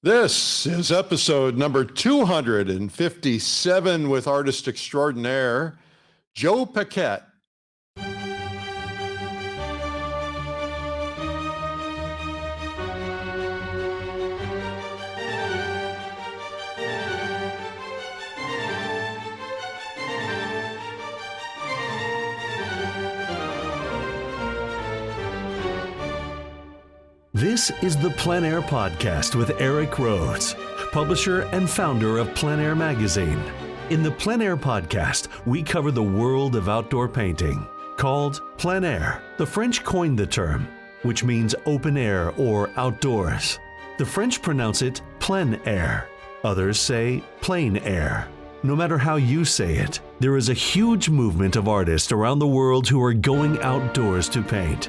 This is episode number 257 with artist extraordinaire, Joe Paquet. This is the Plein Air Podcast with Rhoads, publisher and founder of Plein Air Magazine. In the Plein Air Podcast, we cover the world of outdoor painting. Called plein air, the French coined the term, which means open air or outdoors. The French pronounce it plein air. Others say plein air. No matter how you say it, there is a huge movement of artists around the world who are going outdoors to paint.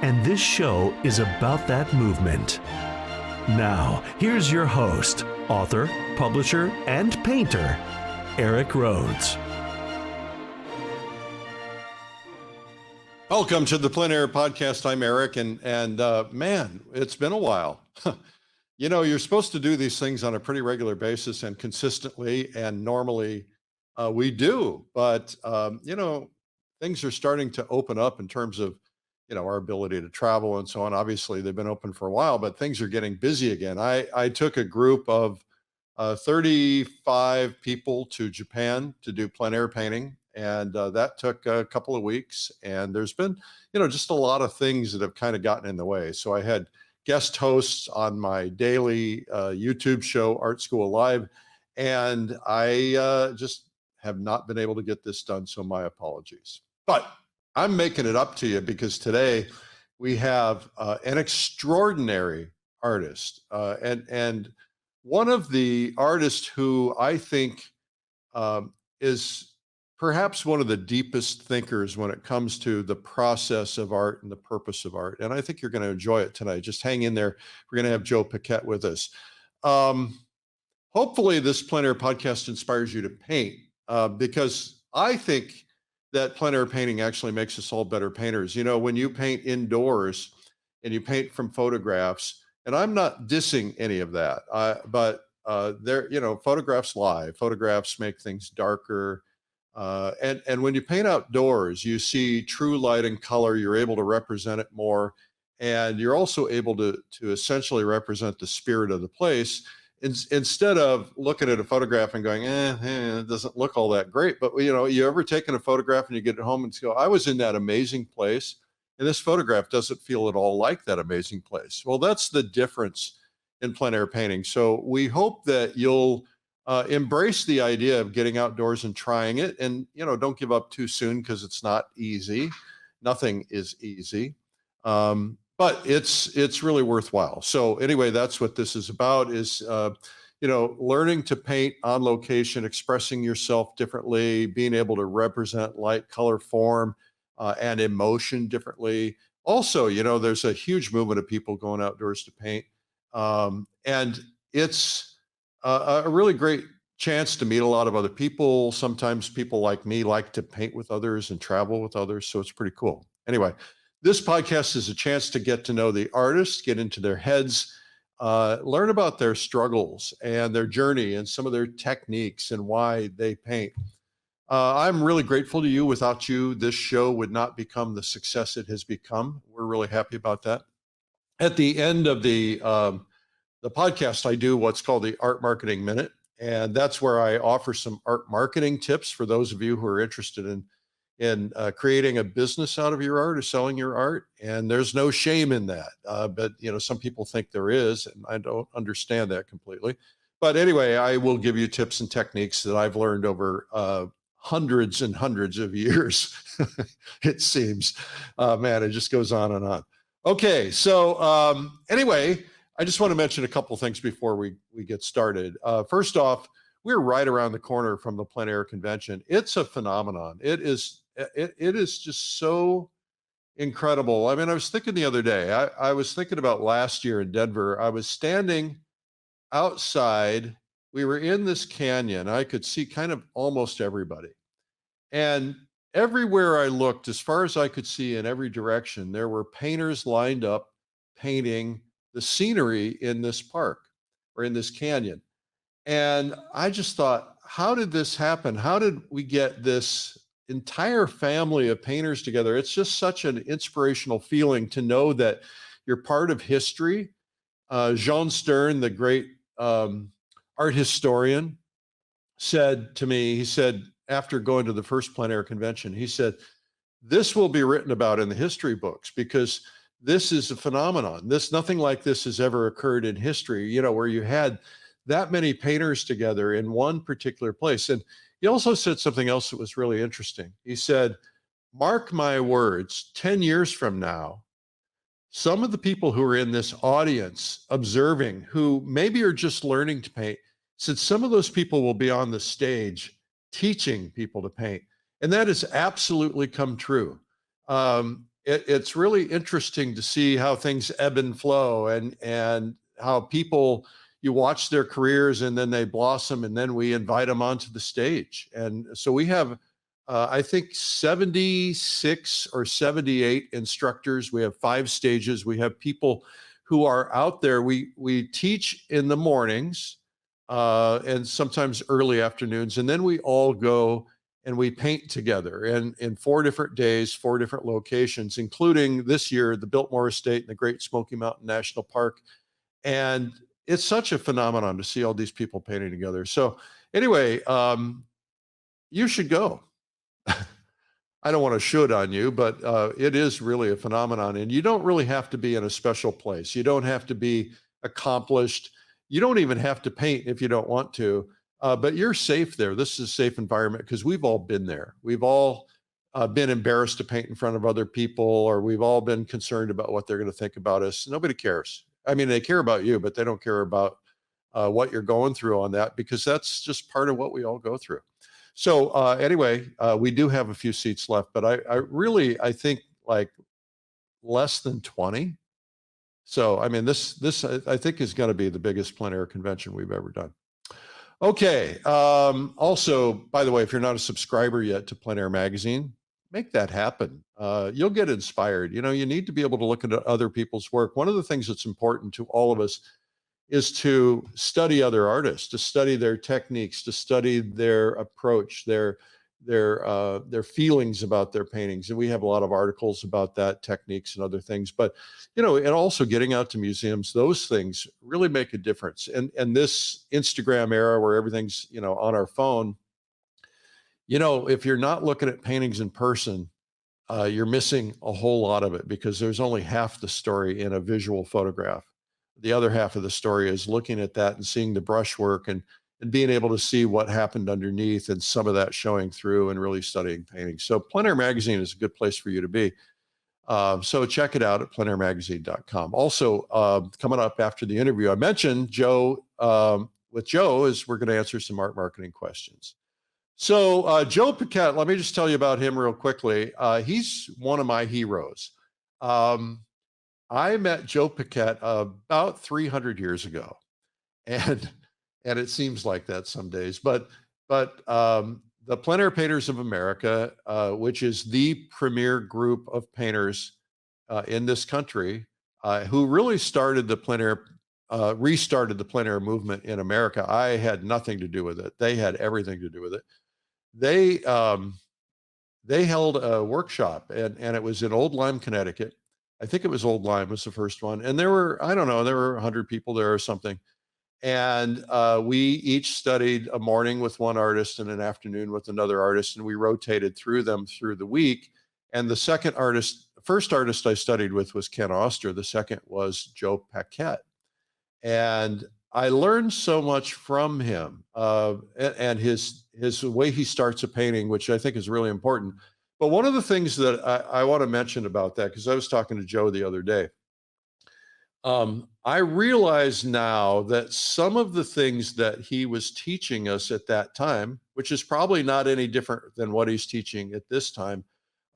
And this show is about that movement. Now, here's your host, author, publisher, and painter, Rhoads. Welcome to the Plein Air Podcast. I'm Eric, and man, it's been a while. You know, you're supposed to do these things on a pretty regular basis and consistently, and normally we do. But, things are starting to open up in terms of our ability to travel and so on. Obviously, they've been open for a while, but things are getting busy again. I took a group of 35 people to Japan to do plein air painting, and that took a couple of weeks. And there's been, just a lot of things that have kind of gotten in the way. So I had guest hosts on my daily YouTube show, Art School Live, and I just have not been able to get this done. So my apologies. But I'm making it up to you because today we have an extraordinary artist and one of the artists who I think is perhaps one of the deepest thinkers when it comes to the process of art and the purpose of art. And I think you're going to enjoy it tonight. Just hang in there. We're going to have Joe Paquet with us. Hopefully this plein air podcast inspires you to paint because I think that plein air painting actually makes us all better painters. When you paint indoors and you paint from photographs, and I'm not dissing any of that, but photographs lie. Photographs make things darker. And when you paint outdoors, you see true light and color. You're able to represent it more. And you're also able to essentially represent the spirit of the place. Instead of looking at a photograph and going, it doesn't look all that great. But, you ever taken a photograph and you get it home and go, I was in that amazing place, and this photograph doesn't feel at all like that amazing place. Well, that's the difference in plein air painting. So we hope that you'll embrace the idea of getting outdoors and trying it. And, don't give up too soon because it's not easy. Nothing is easy. But it's really worthwhile. So anyway, that's what this is about is, learning to paint on location, expressing yourself differently, being able to represent light, color, form, and emotion differently. Also, there's a huge movement of people going outdoors to paint. And it's a really great chance to meet a lot of other people. Sometimes people like me like to paint with others and travel with others. So it's pretty cool. Anyway, this podcast is a chance to get to know the artists, get into their heads, learn about their struggles and their journey and some of their techniques and why they paint. I'm really grateful to you. Without you, this show would not become the success it has become. We're really happy about that. At the end of the podcast, I do what's called the Art Marketing Minute, and that's where I offer some art marketing tips for those of you who are interested in creating a business out of your art or selling your art. And there's no shame in that. But, some people think there is, and I don't understand that completely. But anyway, I will give you tips and techniques that I've learned over hundreds and hundreds of years, it seems. Man, it just goes on and on. Okay, so anyway, I just want to mention a couple things before we get started. First off, we're right around the corner from the Plein Air Convention. It's a phenomenon. It is just so incredible. I mean, I was thinking the other day, I was thinking about last year in Denver. I was standing outside. We were in this canyon. I could see kind of almost everybody. And everywhere I looked, as far as I could see in every direction, there were painters lined up painting the scenery in this park. or in this canyon. And I just thought, how did this happen? How did we get this entire family of painters together? It's just such an inspirational feeling to know that you're part of history. Jean Stern, the great art historian, said to me, he said, after going to the first Plein Air Convention, he said, this will be written about in the history books because this is a phenomenon. Nothing like this has ever occurred in history, where you had that many painters together in one particular place. And he also said something else that was really interesting. He said, mark my words, 10 years from now, some of the people who are in this audience observing, who maybe are just learning to paint, said some of those people will be on the stage teaching people to paint. And that has absolutely come true. It's really interesting to see how things ebb and flow, and how people, you watch their careers and then they blossom, and then we invite them onto the stage. And so we have, I think 76 or 78 instructors. We have 5 stages. We have people who are out there. We teach in the mornings and sometimes early afternoons, and then we all go and we paint together in 4 different days, 4 different locations, including this year, the Biltmore Estate and the Great Smoky Mountain National Park. And it's such a phenomenon to see all these people painting together. So anyway, you should go. I don't want to should on you, but it is really a phenomenon. And you don't really have to be in a special place. You don't have to be accomplished. You don't even have to paint if you don't want to. But you're safe there. This is a safe environment because we've all been there. We've all been embarrassed to paint in front of other people, or we've all been concerned about what they're going to think about us. Nobody cares. I mean, they care about you, but they don't care about what you're going through on that, because that's just part of what we all go through. So anyway, we do have a few seats left, but I think like less than 20. So, I mean, this I think is going to be the biggest plein air convention we've ever done. Okay. Also, by the way, if you're not a subscriber yet to Plein Air Magazine, make that happen. You'll get inspired. You need to be able to look at other people's work. One of the things that's important to all of us is to study other artists, to study their techniques, to study their approach, their feelings about their paintings. And we have a lot of articles about that, techniques and other things. But and also getting out to museums, those things really make a difference. And this Instagram era where everything's on our phone, if you're not looking at paintings in person, you're missing a whole lot of it, because there's only half the story in a visual photograph. The other half of the story is looking at that and seeing the brushwork and being able to see what happened underneath, and some of that showing through, and really studying painting. So Plein Air Magazine is a good place for you to be. So check it out at pleinairmagazine.com. Also, coming up after the interview, I mentioned Joe, with Joe, is we're going to answer some art marketing questions. So Joe Paquet, let me just tell you about him real quickly. He's one of my heroes. I met Joe Paquet about 300 years ago, and it seems like that some days. But the Plein Air Painters of America, which is the premier group of painters in this country, who really started the plein air, restarted the plein air movement in America. I had nothing to do with it. They had everything to do with it. They held a workshop, and it was in Old Lyme, Connecticut. I think it was Old Lyme was the first one. And there were, I don't know, there were 100 people there or something. And we each studied a morning with one artist and an afternoon with another artist, and we rotated through them through the week. And the first artist I studied with was Ken Oster. The second was Joe Paquet. And I learned so much from him, and his way he starts a painting, which I think is really important. But one of the things that I want to mention about that, because I was talking to Joe the other day, I realize now that some of the things that he was teaching us at that time, which is probably not any different than what he's teaching at this time,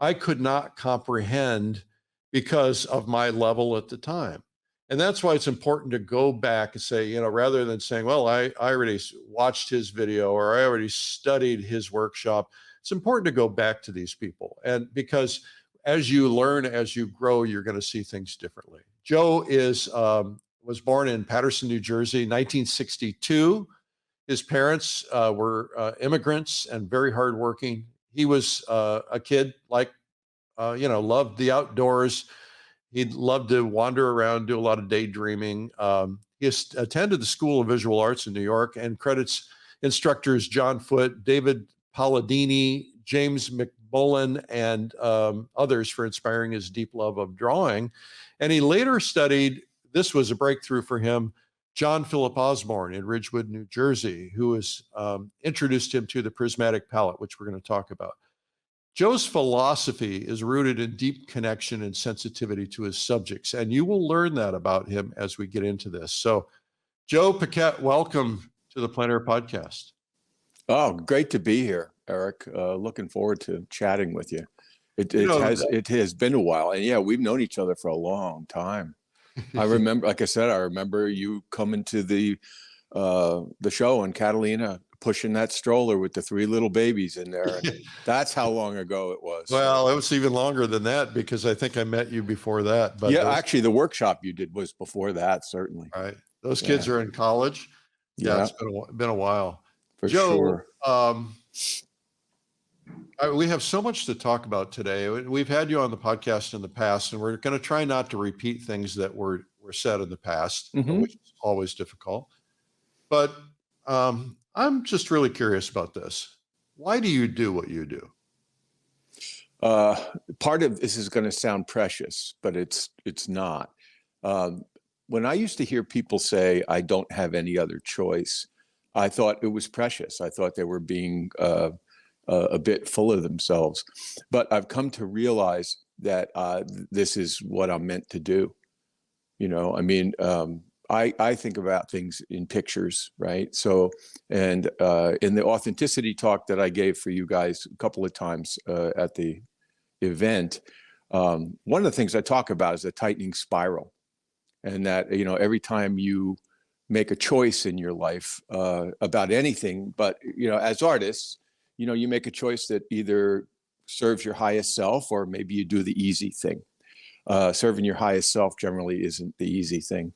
I could not comprehend because of my level at the time. And that's why it's important to go back and say, rather than saying, well, I already watched his video, or I already studied his workshop, it's important to go back to these people. And because as you learn, as you grow, you're going to see things differently. Joe is was born in Paterson, New Jersey, 1962. His parents were immigrants and very hardworking. He was a kid like, loved the outdoors. He loved to wander around, do a lot of daydreaming. Attended the School of Visual Arts in New York and credits instructors John Foote, David Palladini, James McMullen, and others for inspiring his deep love of drawing. And he later studied, this was a breakthrough for him, John Philip Osborne in Ridgewood, New Jersey, who has introduced him to the prismatic palette, which we're going to talk about. Joe's philosophy is rooted in deep connection and sensitivity to his subjects, and you will learn that about him as we get into this. So, Joe Paquet, welcome to the Plein Air Podcast. Oh, great to be here, Eric. Looking forward to chatting with you. It has been a while, and yeah, we've known each other for a long time. I remember, like I said, I remember you coming to the show in Catalina, pushing that stroller with the 3 little babies in there. And that's how long ago it was. Well, it was even longer than that because I think I met you before that. But yeah, actually, the workshop you did was before that, certainly. Right. Those kids are in college. Yeah, it's been a while. For Joe, sure. We have so much to talk about today. We've had you on the podcast in the past, and we're going to try not to repeat things that were said in the past, which is always difficult. But I'm just really curious about this. Why do you do what you do? Part of this is going to sound precious, but it's not. When I used to hear people say, I don't have any other choice, I thought it was precious. I thought they were being a bit full of themselves. But I've come to realize that this is what I'm meant to do. I think about things in pictures, right? So, and in the authenticity talk that I gave for you guys a couple of times at the event, one of the things I talk about is a tightening spiral. And that, every time you make a choice in your life about anything, but, as artists, you make a choice that either serves your highest self or maybe you do the easy thing. Serving your highest self generally isn't the easy thing.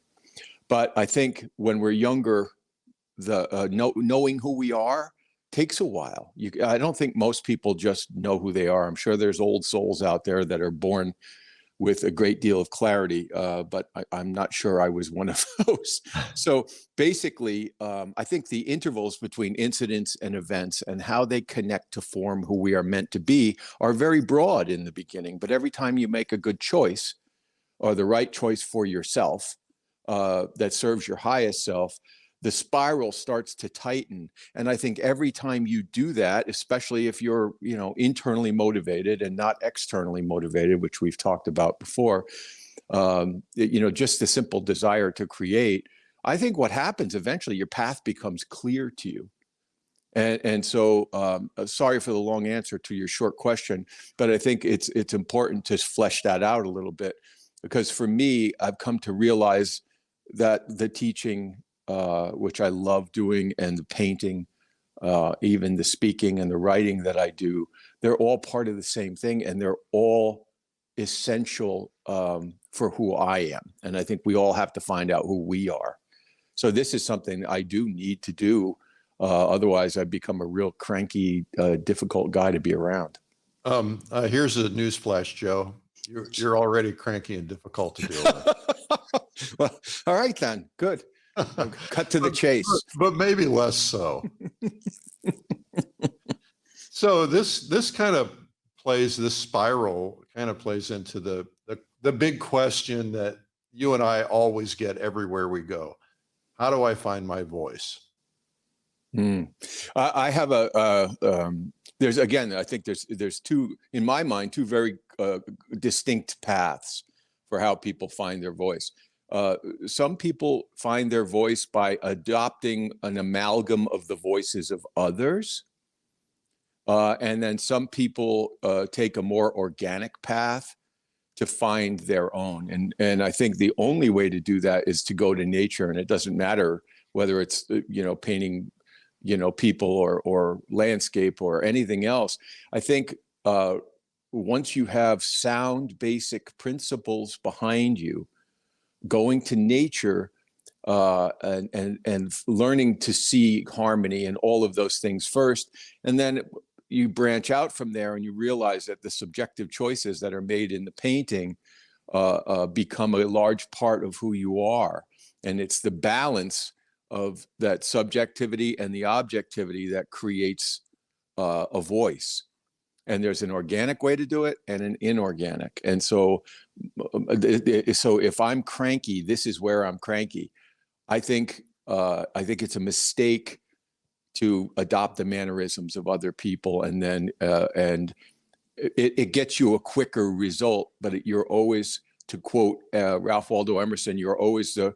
But I think when we're younger, knowing who we are takes a while. I don't think most people just know who they are. I'm sure there's old souls out there that are born with a great deal of clarity, but I'm not sure I was one of those. So basically, I think the intervals between incidents and events and how they connect to form who we are meant to be are very broad in the beginning. But every time you make a good choice or the right choice for yourself, that serves your highest self, the spiral starts to tighten. And I think every time you do that, especially if you're, internally motivated and not externally motivated, which we've talked about before, just the simple desire to create, I think what happens eventually, your path becomes clear to you. And so, sorry for the long answer to your short question, but I think it's important to flesh that out a little bit, because for me, I've come to realize that the teaching, which I love doing, and the painting, even the speaking and the writing that I do, they're all part of the same thing, and they're all essential for who I am. And I think we all have to find out who we are. So this is something I do need to do. Otherwise, I'd become a real cranky, difficult guy to be around. Here's a newsflash, Joe. You're already cranky and difficult to deal with. Well, all right then. Good. Cut to the chase. But maybe less so. So this kind of this spiral kind of plays into the big question that you and I always get everywhere we go. How do I find my voice? I have there's, again, I think there's two, in my mind, two very distinct paths for how people find their voice. Some people find their voice by adopting an amalgam of the voices of others. And then some people take a more organic path to find their own. And I think the only way to do that is to go to nature. And it doesn't matter whether it's, painting, people or landscape or anything else. I think once you have sound, basic principles behind you, going to nature and learning to see harmony and all of those things first. And then you branch out from there and you realize that the subjective choices that are made in the painting become a large part of who you are. And it's the balance of that subjectivity and the objectivity that creates a voice. And there's an organic way to do it and an inorganic. And so if I'm cranky, this is where I'm cranky. I think it's a mistake to adopt the mannerisms of other people, and then it gets you a quicker result. But you're always, to quote Ralph Waldo Emerson, you're always a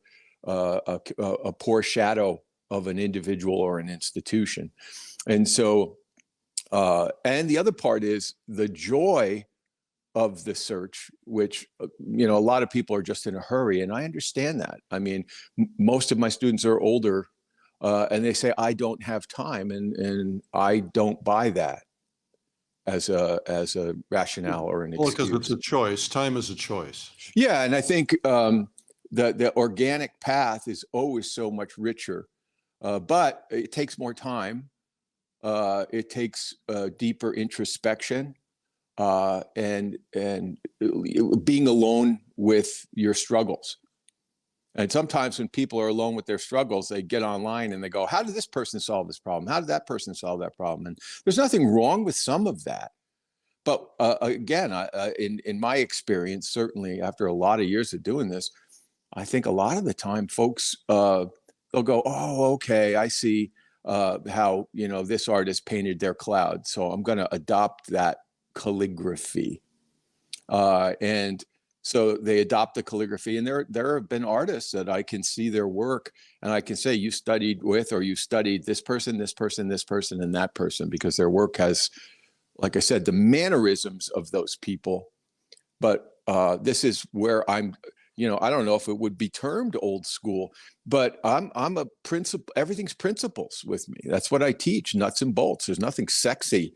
poor shadow of an individual or an institution. And so, and the other part is the joy of the search, which, a lot of people are just in a hurry. And I understand that. I mean, most of my students are older and they say, I don't have time. And I don't buy that as a rationale or an excuse. Well, because it's a choice. Time is a choice. Yeah. And I think the organic path is always so much richer, but it takes more time. It takes deeper introspection. And being alone with your struggles. And sometimes when people are alone with their struggles, they get online and they go, how did this person solve this problem? How did that person solve that problem? And there's nothing wrong with some of that. But again, in my experience, certainly after a lot of years of doing this, I think a lot of the time folks, they'll go, oh, okay, I see how, this artist painted their cloud. So I'm going to adopt that calligraphy. And so they adopt the calligraphy, and there have been artists that I can see their work and I can say, you studied with, or you studied this person, this person, this person, and that person, because their work has, like I said, the mannerisms of those people. But this is where I'm, I don't know if it would be termed old school, but I'm a principle. Everything's principles with me. That's what I teach, nuts and bolts. There's nothing sexy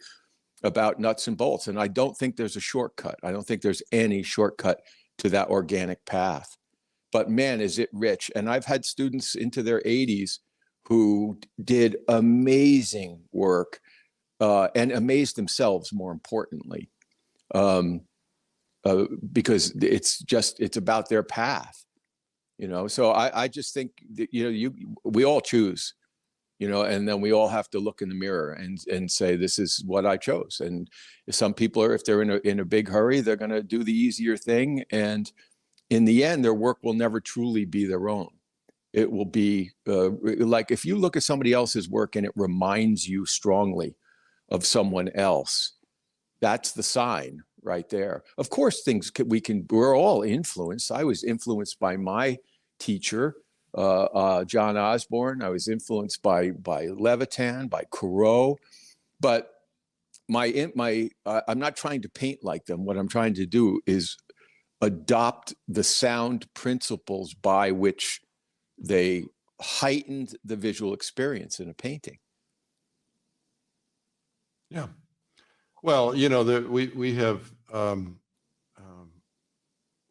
about nuts and bolts. And I don't think there's a shortcut. I don't think there's any shortcut to that organic path. But man, is it rich. And I've had students into their 80s who did amazing work and amazed themselves, more importantly, because it's about their path, So I just think that, we all choose. And then we all have to look in the mirror and say, this is what I chose. And some people if they're in a big hurry, they're going to do the easier thing. And in the end, their work will never truly be their own. It will be like if you look at somebody else's work and it reminds you strongly of someone else, that's the sign right there. Of course, we're all influenced. I was influenced by my teacher, John Osborne. I was influenced by Levitan, by Corot, but I'm not trying to paint like them. What I'm trying to do is adopt the sound principles by which they heightened the visual experience in a painting. Yeah. Well,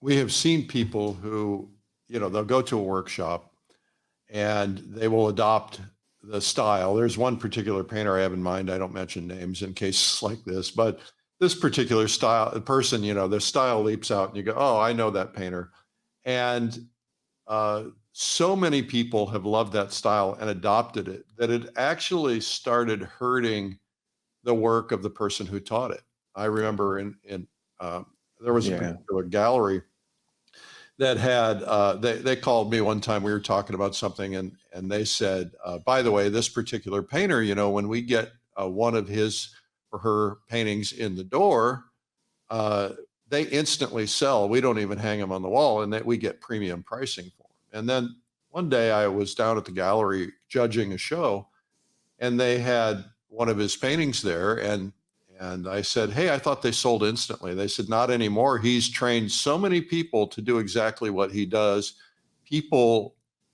we have seen people who, they'll go to a workshop and they will adopt the style. There's one particular painter I have in mind. I don't mention names in cases like this, but this particular person, the style leaps out and you go, oh, I know that painter. And so many people have loved that style and adopted it that it actually started hurting the work of the person who taught it. I remember there was a particular gallery that had, they called me one time, we were talking about something and they said, by the way, this particular painter, when we get one of his or her paintings in the door, they instantly sell. We don't even hang them on the wall, and that we get premium pricing for them. And then one day I was down at the gallery judging a show and they had one of his paintings there. And I said, hey, I thought they sold instantly. They said, not anymore. He's trained so many people to do exactly what he does.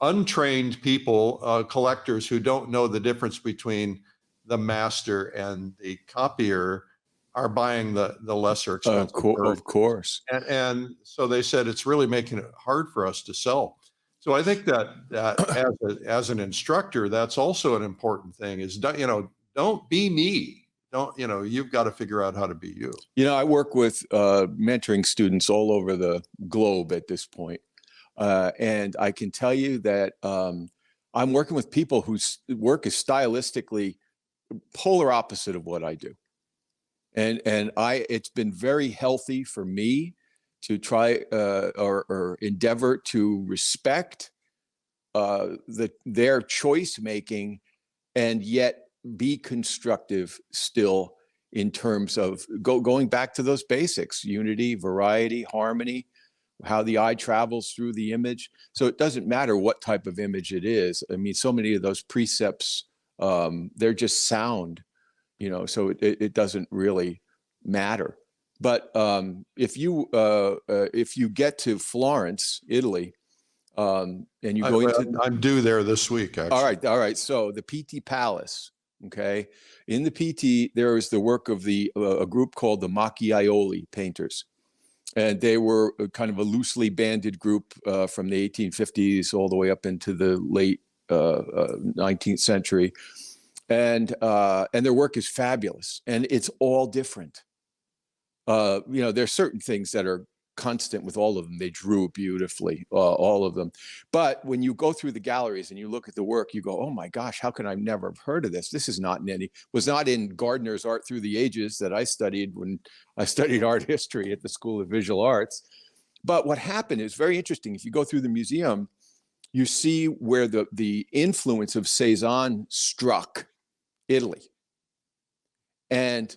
Untrained people, collectors who don't know the difference between the master and the copier are buying the lesser expensive Of course. and so they said it's really making it hard for us to sell. So I think that as an instructor, that's also an important thing is, don't be me. You've got to figure out how to be you. I work with mentoring students all over the globe at this point. And I can tell you that I'm working with people whose work is stylistically polar opposite of what I do. And it's been very healthy for me to try or endeavor to respect their choice making, and yet be constructive still in terms of going back to those basics: unity, variety, harmony, how the eye travels through the image. So it doesn't matter what type of image it is. I mean, so many of those precepts, they're just sound, so it doesn't really matter. But if you get to Florence, Italy, and you go I'm due there this week, actually. All right. So the PT Palace, okay. In the PT, there is the work of a group called the Macchiaioli painters. And they were kind of a loosely banded group from the 1850s all the way up into the late 19th century. And their work is fabulous, and it's all different. There's certain things that are constant with all of them. They drew beautifully, all of them. But when you go through the galleries and you look at the work, you go, oh my gosh, how can I never have heard of this? This is was not in Gardner's Art Through the Ages that I studied when I studied art history at the School of Visual Arts. But what happened is very interesting. If you go through the museum, you see where the influence of Cézanne struck Italy. And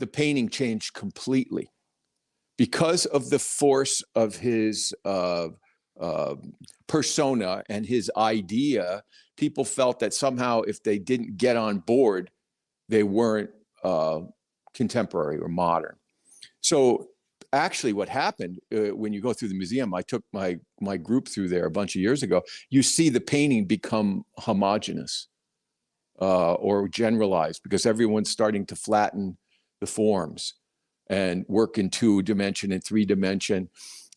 the painting changed completely because of the force of his persona and his idea. People felt that somehow if they didn't get on board, they weren't contemporary or modern. So actually what happened when you go through the museum, I took my group through there a bunch of years ago, you see the painting become homogeneous or generalized because everyone's starting to flatten the forms and work in 2-dimension and 3-dimension.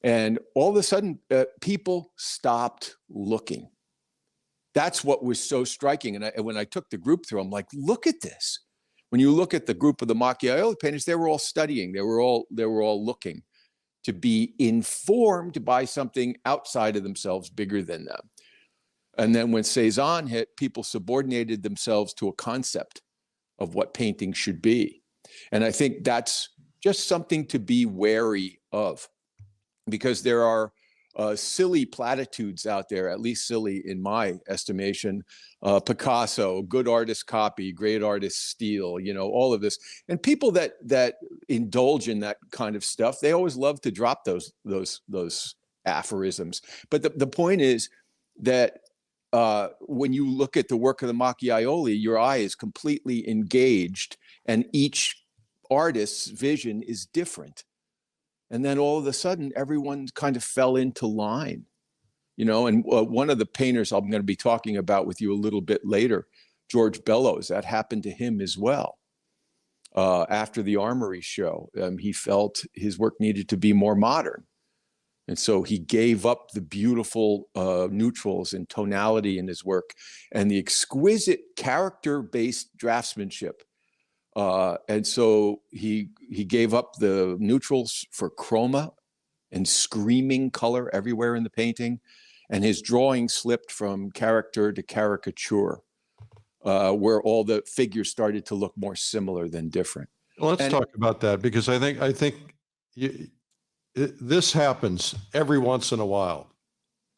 And all of a sudden, people stopped looking. That's what was so striking. And when I took the group through, I'm like, look at this. When you look at the group of the Macchiaioli painters, they were all studying. They were all looking to be informed by something outside of themselves, bigger than them. And then when Cézanne hit, people subordinated themselves to a concept of what painting should be. And I think that's just something to be wary of, because there are silly platitudes out there, at least silly in my estimation. Picasso, good artist copy, great artist steal, all of this. And people that indulge in that kind of stuff, they always love to drop those aphorisms. But the point is that when you look at the work of the Macchiaioli, your eye is completely engaged, and each artist's vision is different. And then all of a sudden, everyone kind of fell into line, and one of the painters I'm going to be talking about with you a little bit later, George Bellows, that happened to him as well. After the Armory show, he felt his work needed to be more modern. And so he gave up the beautiful neutrals and tonality in his work and the exquisite character-based draftsmanship. And so he gave up the neutrals for chroma and screaming color everywhere in the painting. And his drawing slipped from character to caricature, where all the figures started to look more similar than different. Let's talk about that, because I think this happens every once in a while,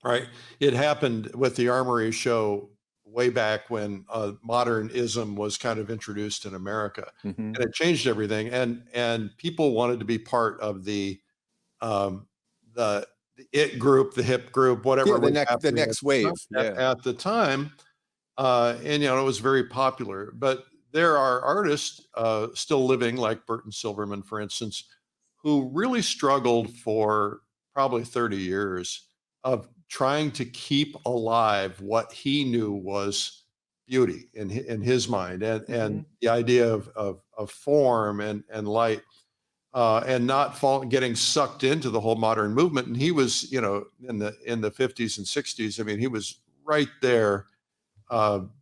right? It happened with the Armory show way back when modernism was kind of introduced in America, and it changed everything. And people wanted to be part of the it group, the hip group, whatever. Yeah, the next wave. At the time, and it was very popular. But there are artists still living, like Burton Silverman, for instance, who really struggled for probably 30 years of trying to keep alive what he knew was beauty in his mind, and the idea of form and light, and not getting sucked into the whole modern movement. And he was, you know, in the 50s and 60s. I mean, he was right there,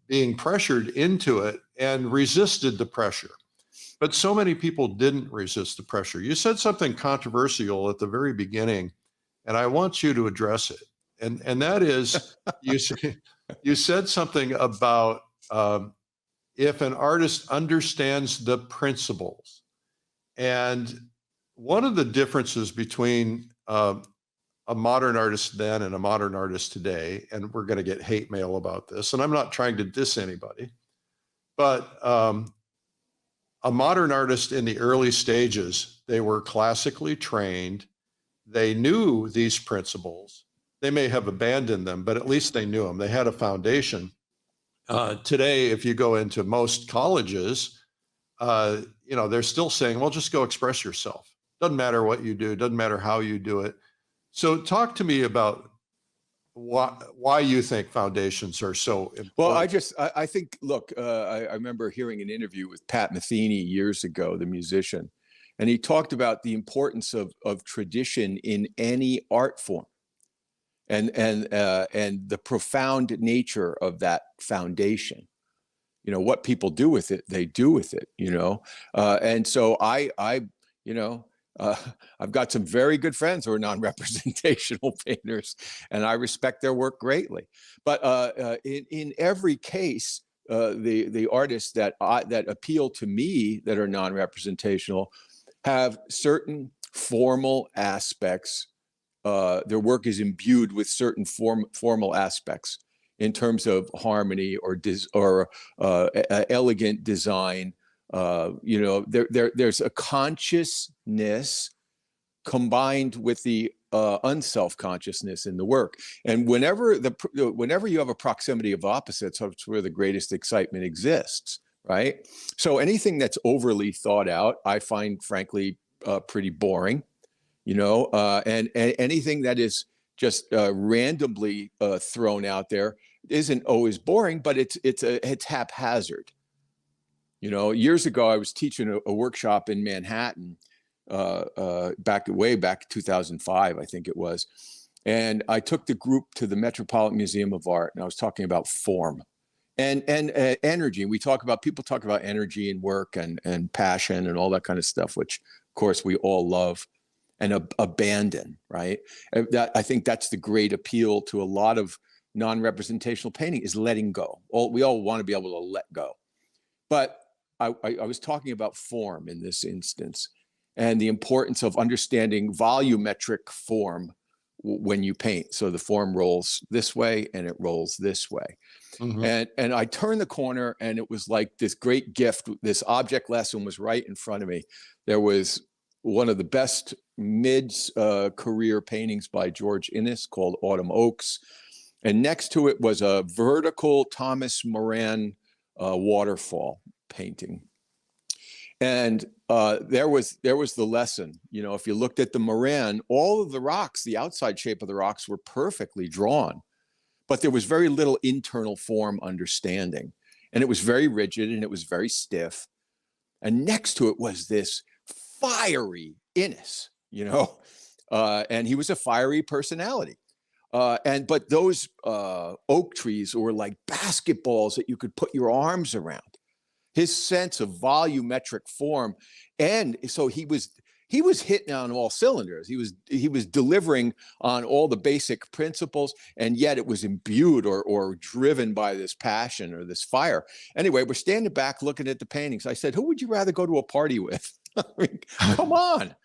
being pressured into it and resisted the pressure. But so many people didn't resist the pressure. You said something controversial at the very beginning, and I want you to address it. And that is, you said something about, if an artist understands the principles. And one of the differences between a modern artist then and a modern artist today, and we're going to get hate mail about this, and I'm not trying to diss anybody, but a modern artist in the early stages, they were classically trained. They knew these principles. They may have abandoned them, but at least they knew them. They had a foundation. Today, if you go into most colleges, you know, they're still saying, well, just go express yourself. Doesn't matter what you do. Doesn't matter how you do it. So talk to me about why you think foundations are so important. Well, I think, look, I remember hearing an interview with Pat Metheny years ago, the musician, and he talked about the importance of tradition in any art form, and the profound nature of that foundation. You know, what people do with it, they do with it, you know. And so you know, I've got some very good friends who are non-representational painters, and I respect their work greatly. But in every case, the artists that appeal to me that are non-representational have certain formal aspects. Their work is imbued with certain formal aspects in terms of harmony or elegant design. You know, there's a consciousness combined with the unself-consciousness in the work. And whenever you have a proximity of opposites, that's where the greatest excitement exists, right? So anything that's overly thought out, I find frankly pretty boring, you know, and anything that is just randomly thrown out there isn't always boring, but it's haphazard. You know, years ago, I was teaching a workshop in Manhattan, way back 2005, I think it was. And I took the group to the Metropolitan Museum of Art, and I was talking about form and energy. People talk about energy and work and passion and all that kind of stuff, which of course we all love, and abandon, right? I think that's the great appeal to a lot of non-representational painting, is letting go. We all want to be able to let go. But I was talking about form in this instance, and the importance of understanding volumetric form when you paint. So the form rolls this way and it rolls this way. Mm-hmm. And I turned the corner, and it was like this great gift. This object lesson was right in front of me. There was one of the best mid-career paintings by George Innes called Autumn Oaks. And next to it was a vertical Thomas Moran waterfall painting. And there was the lesson. You know, if you looked at the Moran, all of the rocks, the outside shape of the rocks were perfectly drawn, but there was very little internal form understanding. And it was very rigid and it was very stiff. And next to it was this fiery Innes, you know, and he was a fiery personality. But those oak trees were like basketballs that you could put your arms around. His sense of volumetric form, and so he was hitting on all cylinders. He was delivering on all the basic principles, and yet it was imbued or driven by this passion or this fire. Anyway, we're standing back looking at the paintings. I said, "Who would you rather go to a party with?" I mean, come on.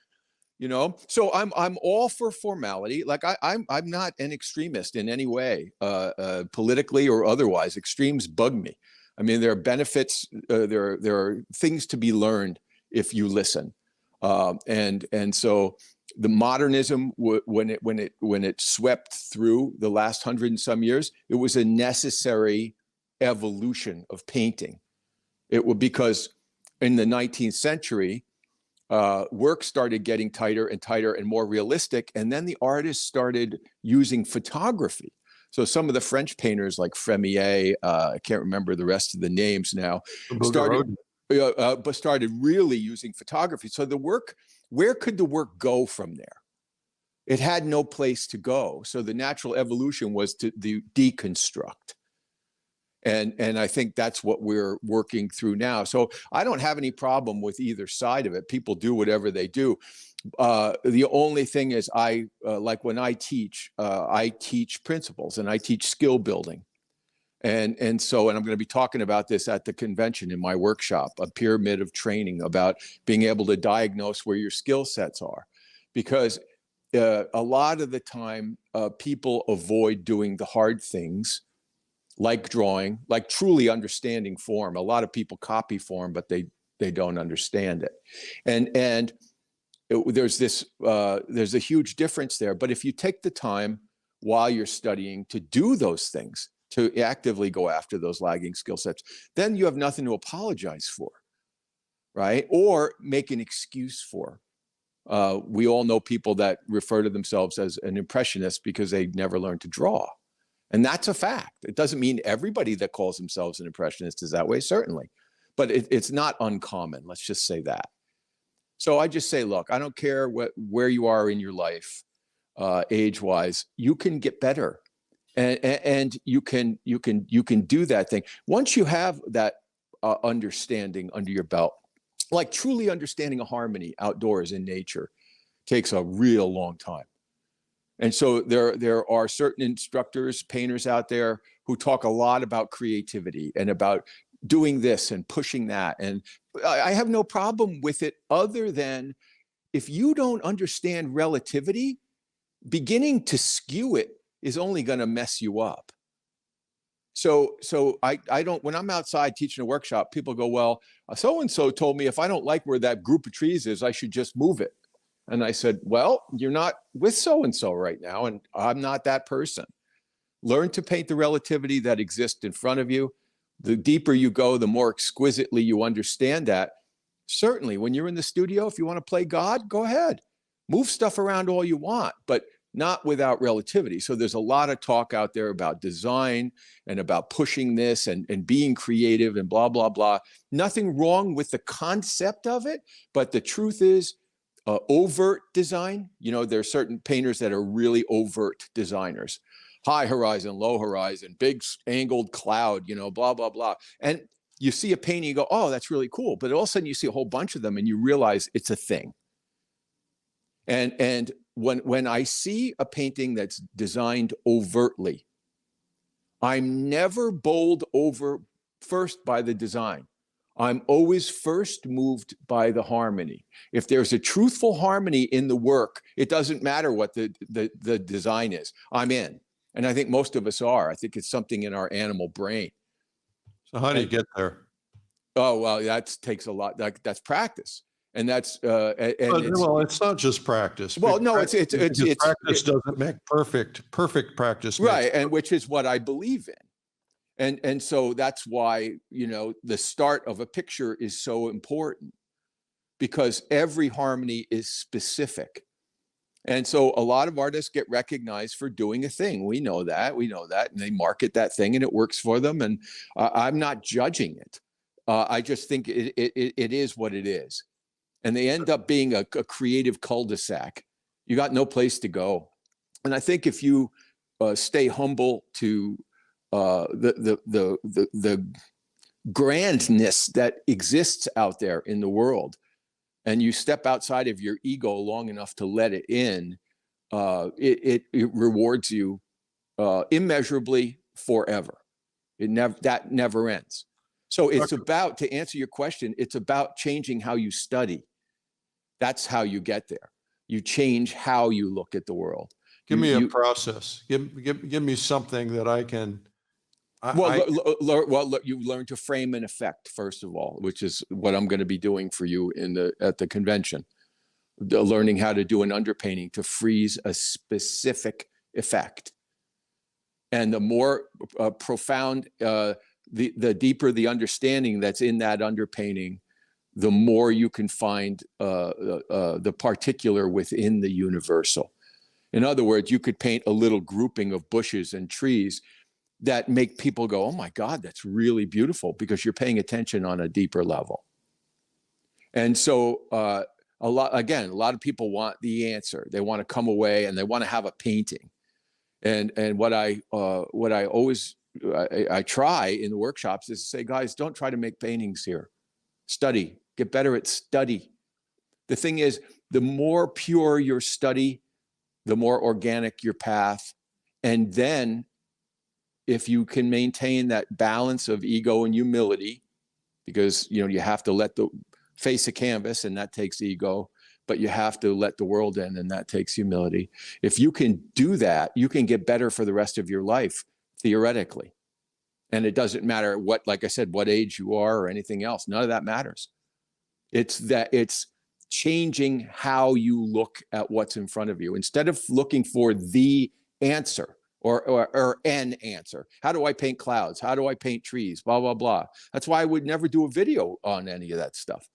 You know, so I'm all for formality. Like I'm not an extremist in any way, politically or otherwise. Extremes bug me. I mean, there are benefits. There are things to be learned if you listen. And so the modernism, when it swept through the last 100 and some years, it was a necessary evolution of painting. It was because in the 19th century, work started getting tighter and tighter and more realistic. And then the artists started using photography. So some of the French painters like Fremier, I can't remember the rest of the names now, started really using photography. So the work, where could the work go from there? It had no place to go. So the natural evolution was to deconstruct. And I think that's what we're working through now. So I don't have any problem with either side of it. People do whatever they do. The only thing is like when I teach principles and I teach skill building. And I'm going to be talking about this at the convention in my workshop, a pyramid of training about being able to diagnose where your skill sets are. Because a lot of the time, people avoid doing the hard things like drawing, like truly understanding form. A lot of people copy form, but they don't understand it. And there's a huge difference there. But if you take the time while you're studying to do those things, to actively go after those lagging skill sets, then you have nothing to apologize for, right? Or make an excuse for. We all know people that refer to themselves as an impressionist because they never learned to draw. And that's a fact. It doesn't mean everybody that calls themselves an impressionist is that way, certainly. But it's not uncommon, let's just say that. So I just say, look, I don't care where you are in your life, age-wise, you can get better. And you can do that thing. Once you have that understanding under your belt, like truly understanding a harmony outdoors in nature takes a real long time. And so there are certain instructors, painters out there who talk a lot about creativity and about doing this and pushing that. And I have no problem with it other than if you don't understand relativity, beginning to skew it is only going to mess you up. So I don't, when I'm outside teaching a workshop, people go, well, so-and-so told me if I don't like where that group of trees is, I should just move it. And I said, well, you're not with so-and-so right now, and I'm not that person. Learn to paint the relativity that exists in front of you. The deeper you go, the more exquisitely you understand that. Certainly, when you're in the studio, if you want to play God, go ahead. Move stuff around all you want, but not without relativity. So there's a lot of talk out there about design and about pushing this and being creative and blah, blah, blah. Nothing wrong with the concept of it, but the truth is, overt design, there are certain painters that are really overt designers. High horizon, low horizon, big angled cloud, blah, blah, blah. And you see a painting, you go, oh, that's really cool. But all of a sudden you see a whole bunch of them and you realize it's a thing. And when I see a painting that's designed overtly, I'm never bowled over first by the design. I'm always first moved by the harmony. If there's a truthful harmony in the work, it doesn't matter what the design is. I'm in. And I think most of us are. I think it's something in our animal brain. So how do you get there? Oh, well, that takes a lot. That's practice. And that's it's not just practice. Well, no, it's practice doesn't make perfect practice. Right. And which is what I believe in. And so that's why, the start of a picture is so important, because every harmony is specific. And so a lot of artists get recognized for doing a thing. We know that, and they market that thing and it works for them. And I'm not judging it. I just think it is what it is. And they end up being a creative cul-de-sac. You got no place to go. And I think if you stay humble to the grandness that exists out there in the world, and you step outside of your ego long enough to let it in, it rewards you immeasurably forever. That never ends. So it's about, to answer your question, it's about changing how you study. That's how you get there. You change how you look at the world. Give me a process. Give me something that I can. You learn to frame an effect, first of all, which is what I'm going to be doing for you at the convention. Learning how to do an underpainting to freeze a specific effect. And the more profound, the deeper the understanding that's in that underpainting, the more you can find the particular within the universal. In other words, you could paint a little grouping of bushes and trees that make people go, oh my God, that's really beautiful, because you're paying attention on a deeper level. And so a lot of people want the answer. They want to come away and they want to have a painting. And what I always try in the workshops is to say, guys, don't try to make paintings here. Study, get better at study. The thing is, the more pure your study, the more organic your path. And then if you can maintain that balance of ego and humility, because you have to let the face a canvas, and that takes ego, but you have to let the world in, and that takes humility. If you can do that, you can get better for the rest of your life, theoretically. And it doesn't matter what, like I said, what age you are or anything else. None of that matters. It's changing how you look at what's in front of you. Instead of looking for the answer or an answer. How do I paint clouds? How do I paint trees? Blah, blah, blah. That's why I would never do a video on any of that stuff.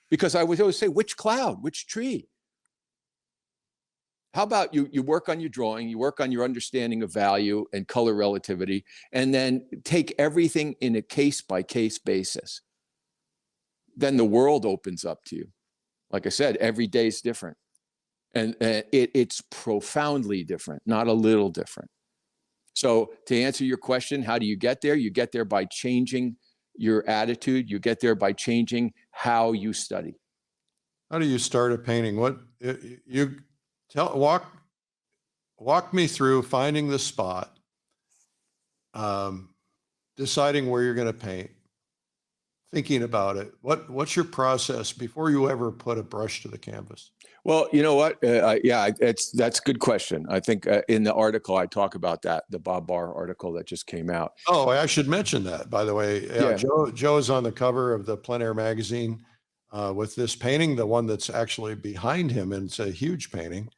Because I would always say, which cloud, which tree? How about you work on your drawing, you work on your understanding of value and color relativity, and then take everything in a case-by-case basis. Then the world opens up to you. Like I said, every day is different. And it's profoundly different, not a little different. So to answer your question, how do you get there? You get there by changing your attitude. You get there by changing how you study. How do you start a painting? Walk me through finding the spot, deciding where you're going to paint, thinking about it. What's your process before you ever put a brush to the canvas? Well, you know what? That's a good question. I think in the article I talk about that, the Bob Barr article that just came out. Oh, I should mention that, by the way. Yeah. Joe is on the cover of the Plein Air magazine with this painting, the one that's actually behind him, and it's a huge painting.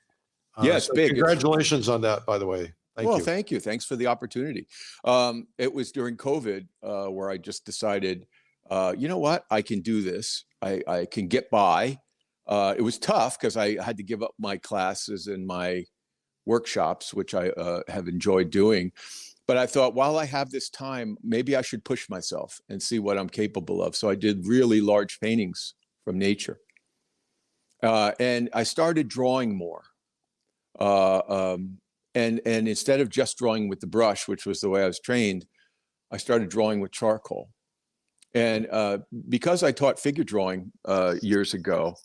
It's big. Congratulations on that, by the way. Thank you. Thank you. Thanks for the opportunity. It was during COVID where I just decided, you know what? I can do this. I can get by. It was tough because I had to give up my classes and my workshops, which I have enjoyed doing. But I thought, while I have this time, maybe I should push myself and see what I'm capable of. So I did really large paintings from nature. And I started drawing more. And instead of just drawing with the brush, which was the way I was trained, I started drawing with charcoal. And because I taught figure drawing years ago,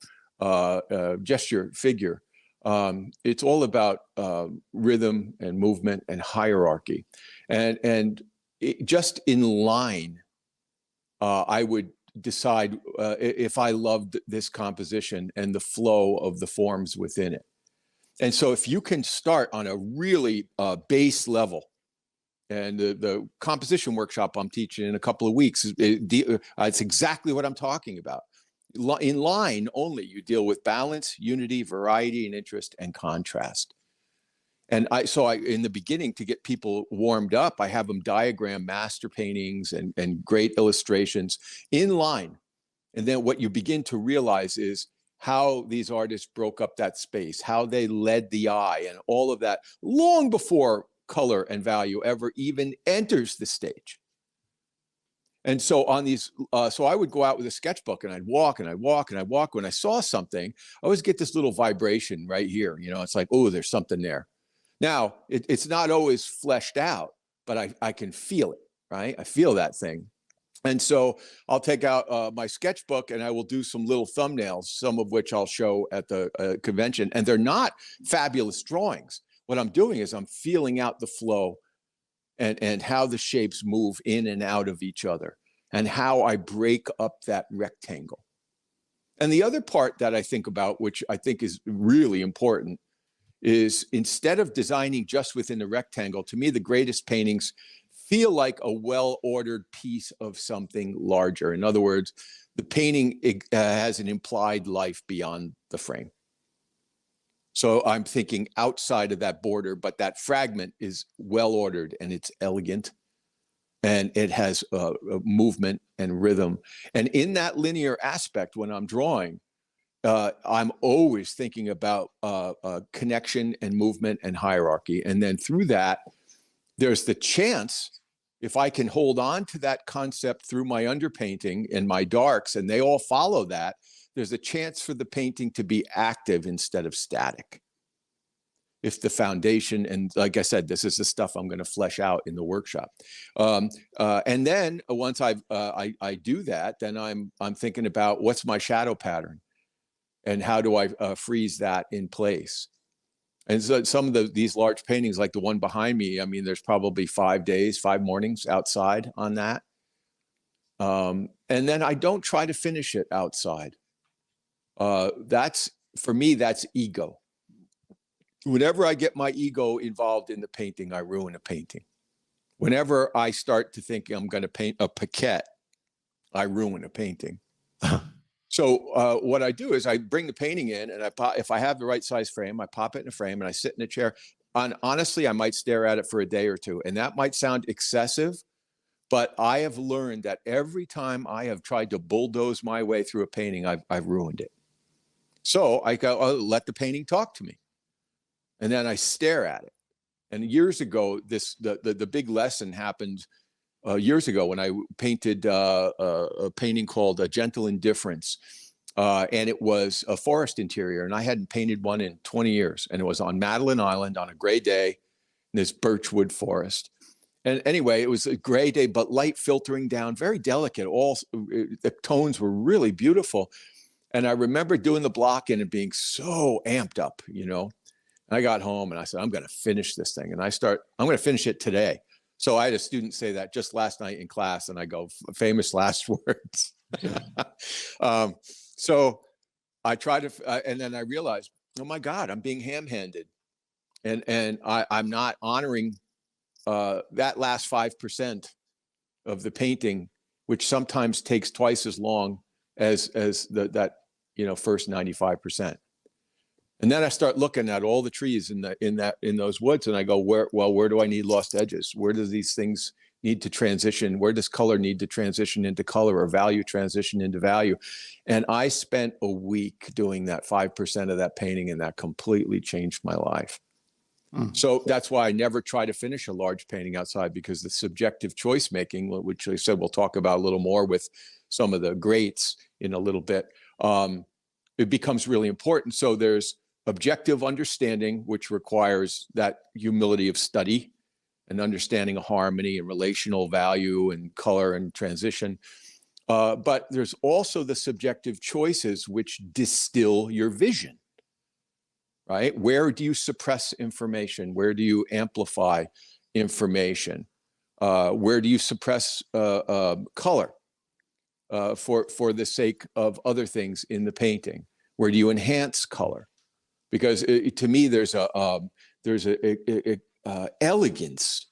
gesture figure, it's all about rhythm and movement and hierarchy. And just in line, I would decide if I loved this composition and the flow of the forms within it. And so if you can start on a really base level, and the composition workshop I'm teaching in a couple of weeks, it's exactly what I'm talking about. In line only, you deal with balance, unity, variety, and interest, and contrast. And in the beginning, to get people warmed up, I have them diagram master paintings and great illustrations in line. And then what you begin to realize is how these artists broke up that space, how they led the eye, and all of that long before color and value ever even enters the stage. And so on these, so I would go out with a sketchbook and I'd walk and I'd walk and I'd walk. When I saw something, I always get this little vibration right here. It's like, oh, there's something there. Now, it's not always fleshed out, but I can feel it, right? I feel that thing. And so I'll take out my sketchbook and I will do some little thumbnails, some of which I'll show at the convention. And they're not fabulous drawings. What I'm doing is I'm feeling out the flow and how the shapes move in and out of each other and how I break up that rectangle. And the other part that I think about, which I think is really important, is instead of designing just within the rectangle, to me, the greatest paintings feel like a well-ordered piece of something larger. In other words, the painting has an implied life beyond the frame. So I'm thinking outside of that border, but that fragment is well-ordered and it's elegant and it has a movement and rhythm. And in that linear aspect, when I'm drawing, I'm always thinking about connection and movement and hierarchy. And then through that, there's the chance, if I can hold on to that concept through my underpainting and my darks, and they all follow that, there's a chance for the painting to be active instead of static. If the foundation, and like I said, this is the stuff I'm going to flesh out in the workshop. And then once I do that, then I'm thinking about what's my shadow pattern and how do I freeze that in place. And so some of these large paintings, like the one behind me, I mean, there's probably 5 days, 5 mornings outside on that. And then I don't try to finish it outside. For me, that's ego. Whenever I get my ego involved in the painting, I ruin a painting. Whenever I start to think I'm going to paint a Paquet, I ruin a painting. So what I do is I bring the painting in, and if I have the right size frame, I pop it in a frame and I sit in a chair. Honestly, I might stare at it for a day or two, and that might sound excessive, but I have learned that every time I have tried to bulldoze my way through a painting, I've ruined it. So I go, oh, let the painting talk to me. And then I stare at it. And years ago, the big lesson happened years ago when I painted a painting called A Gentle Indifference. And it was a forest interior. And I hadn't painted one in 20 years. And it was on Madeline Island on a gray day in this birchwood forest. And anyway, it was a gray day, but light filtering down, very delicate. The tones were really beautiful. And I remember doing the block in and being so amped up, you know. And I got home and I said, I'm going to finish this thing. And I'm going to finish it today. So I had a student say that just last night in class, and I go, famous last words. So I tried to, and then I realized, oh my God, I'm being ham-handed. And I'm not honoring that last 5% of the painting, which sometimes takes twice as long as that first 95%. And then I start looking at all the trees in those woods, and I go, where do I need lost edges? Where do these things need to transition? Where does color need to transition into color, or value transition into value? And I spent a week doing that 5% of that painting, and that completely changed my life. So that's why I never try to finish a large painting outside, because the subjective choice making, which I said we'll talk about a little more with some of the greats in a little bit, it becomes really important. So there's objective understanding, which requires that humility of study and understanding of harmony and relational value and color and transition. But there's also the subjective choices which distill your vision, right? Where do you suppress information? Where do you amplify information? Where do you suppress color for the sake of other things in the painting? Where do you enhance color? Because to me, there's a elegance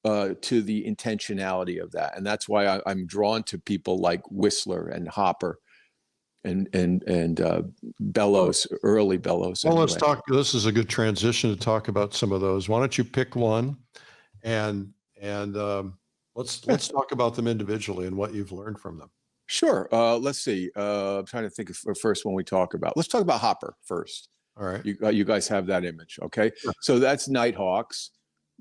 to the intentionality of that, and that's why I'm drawn to people like Whistler and Hopper and Bellows, early Bellows. Well, anyway. let's talk. This is a good transition to talk about some of those. Why don't you pick one, and let's talk about them individually and what you've learned from them. Sure. Let's see. I'm trying to think of the first one we talk about. Let's talk about Hopper first. All right. You guys have that image, okay? Sure. So that's Nighthawks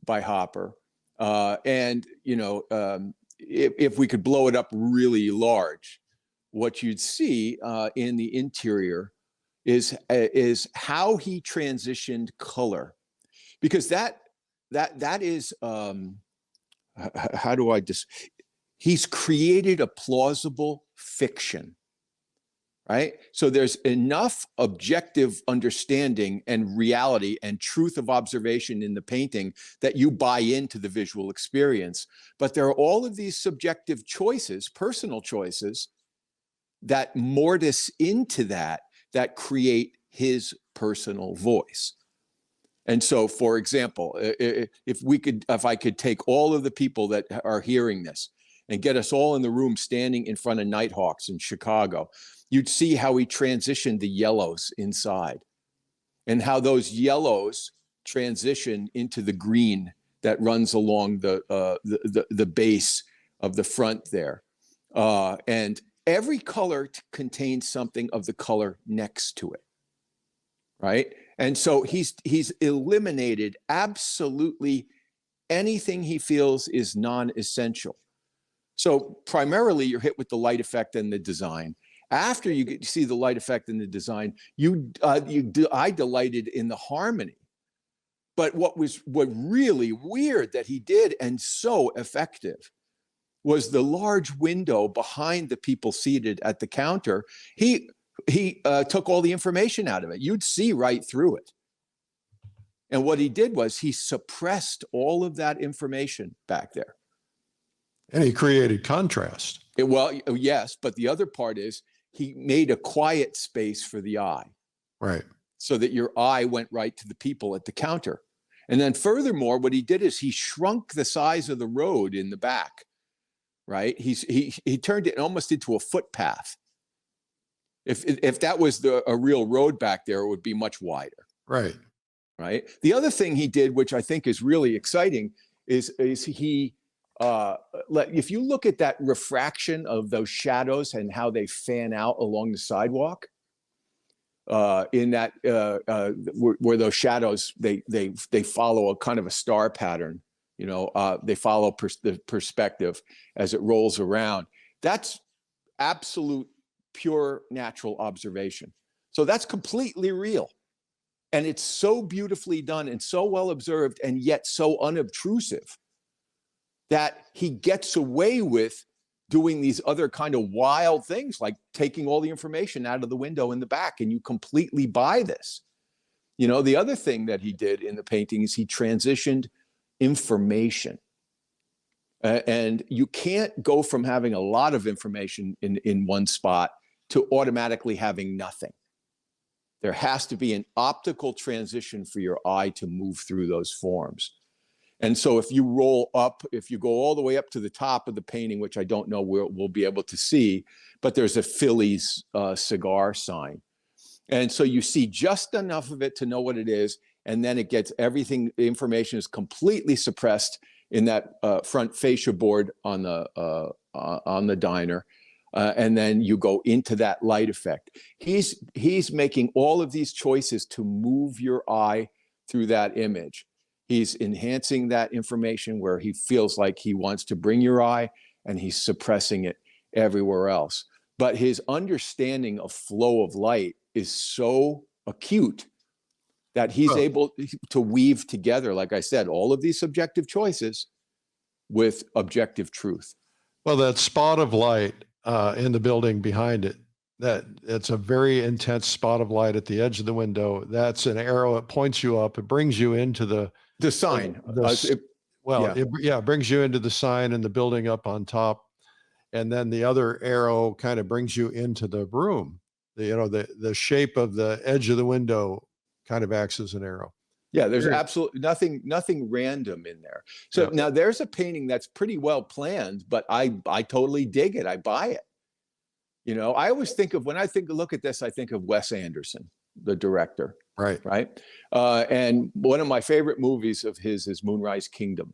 by Hopper. And, if we could blow it up really large, what you'd see in the interior is how he transitioned color. Because that is, how do I just, he's created a plausible fiction. Right? So there's enough objective understanding and reality and truth of observation in the painting that you buy into the visual experience. But there are all of these subjective choices, personal choices, that mortise into that create his personal voice. And so, for example, if I could take all of the people that are hearing this and get us all in the room standing in front of Nighthawks in Chicago, you'd see how he transitioned the yellows inside and how those yellows transition into the green that runs along the base of the front there. And every color contains something of the color next to it, right? And so he's eliminated absolutely anything he feels is non-essential. So primarily you're hit with the light effect and the design. After you get to see the light effect and the design, I delighted in the harmony. But what really weird that he did and so effective was the large window behind the people seated at the counter. He took all the information out of it. You'd see right through it. And what he did was he suppressed all of that information back there. And he created contrast. Well, yes, but the other part is he made a quiet space for the eye. Right. So that your eye went right to the people at the counter. And then furthermore, what he did is he shrunk the size of the road in the back, right? He turned it almost into a footpath. If that was a real road back there, it would be much wider. Right. Right. The other thing he did, which I think is really exciting, is he if you look at that refraction of those shadows and how they fan out along the sidewalk, in that where those shadows they follow a kind of a star pattern, you know, they follow the perspective as it rolls around. That's absolute pure natural observation. So that's completely real. And it's so beautifully done and so well observed and yet so unobtrusive that he gets away with doing these other kind of wild things, like taking all the information out of the window in the back, and you completely buy this. You know, the other thing that he did in the painting is he transitioned information. And you can't go from having a lot of information in one spot to automatically having nothing. There has to be an optical transition for your eye to move through those forms. And so if you roll up, if you go all the way up to the top of the painting, which I don't know where we'll be able to see, but there's a Phillies cigar sign. And so you see just enough of it to know what it is. And then it gets everything, the information is completely suppressed in that front fascia board on the diner. And then you go into that light effect. He's making all of these choices to move your eye through that image. He's enhancing that information where he feels like he wants to bring your eye, and he's suppressing it everywhere else. But his understanding of flow of light is so acute that he's able to weave together, like I said, all of these subjective choices with objective truth. Well, that spot of light in the building behind it, it's a very intense spot of light at the edge of the window. That's an arrow. It points you up. It brings you into the sign. It brings you into the sign and the building up on top. And then the other arrow kind of brings you into the room. The shape of the edge of the window kind of acts as an arrow. Yeah, there's absolutely nothing random in there. So now there's a painting that's pretty well planned, but I totally dig it. I buy it. You know, I always think of, when I look at this, I think of Wes Anderson, the director. Right. And one of my favorite movies of his is Moonrise Kingdom.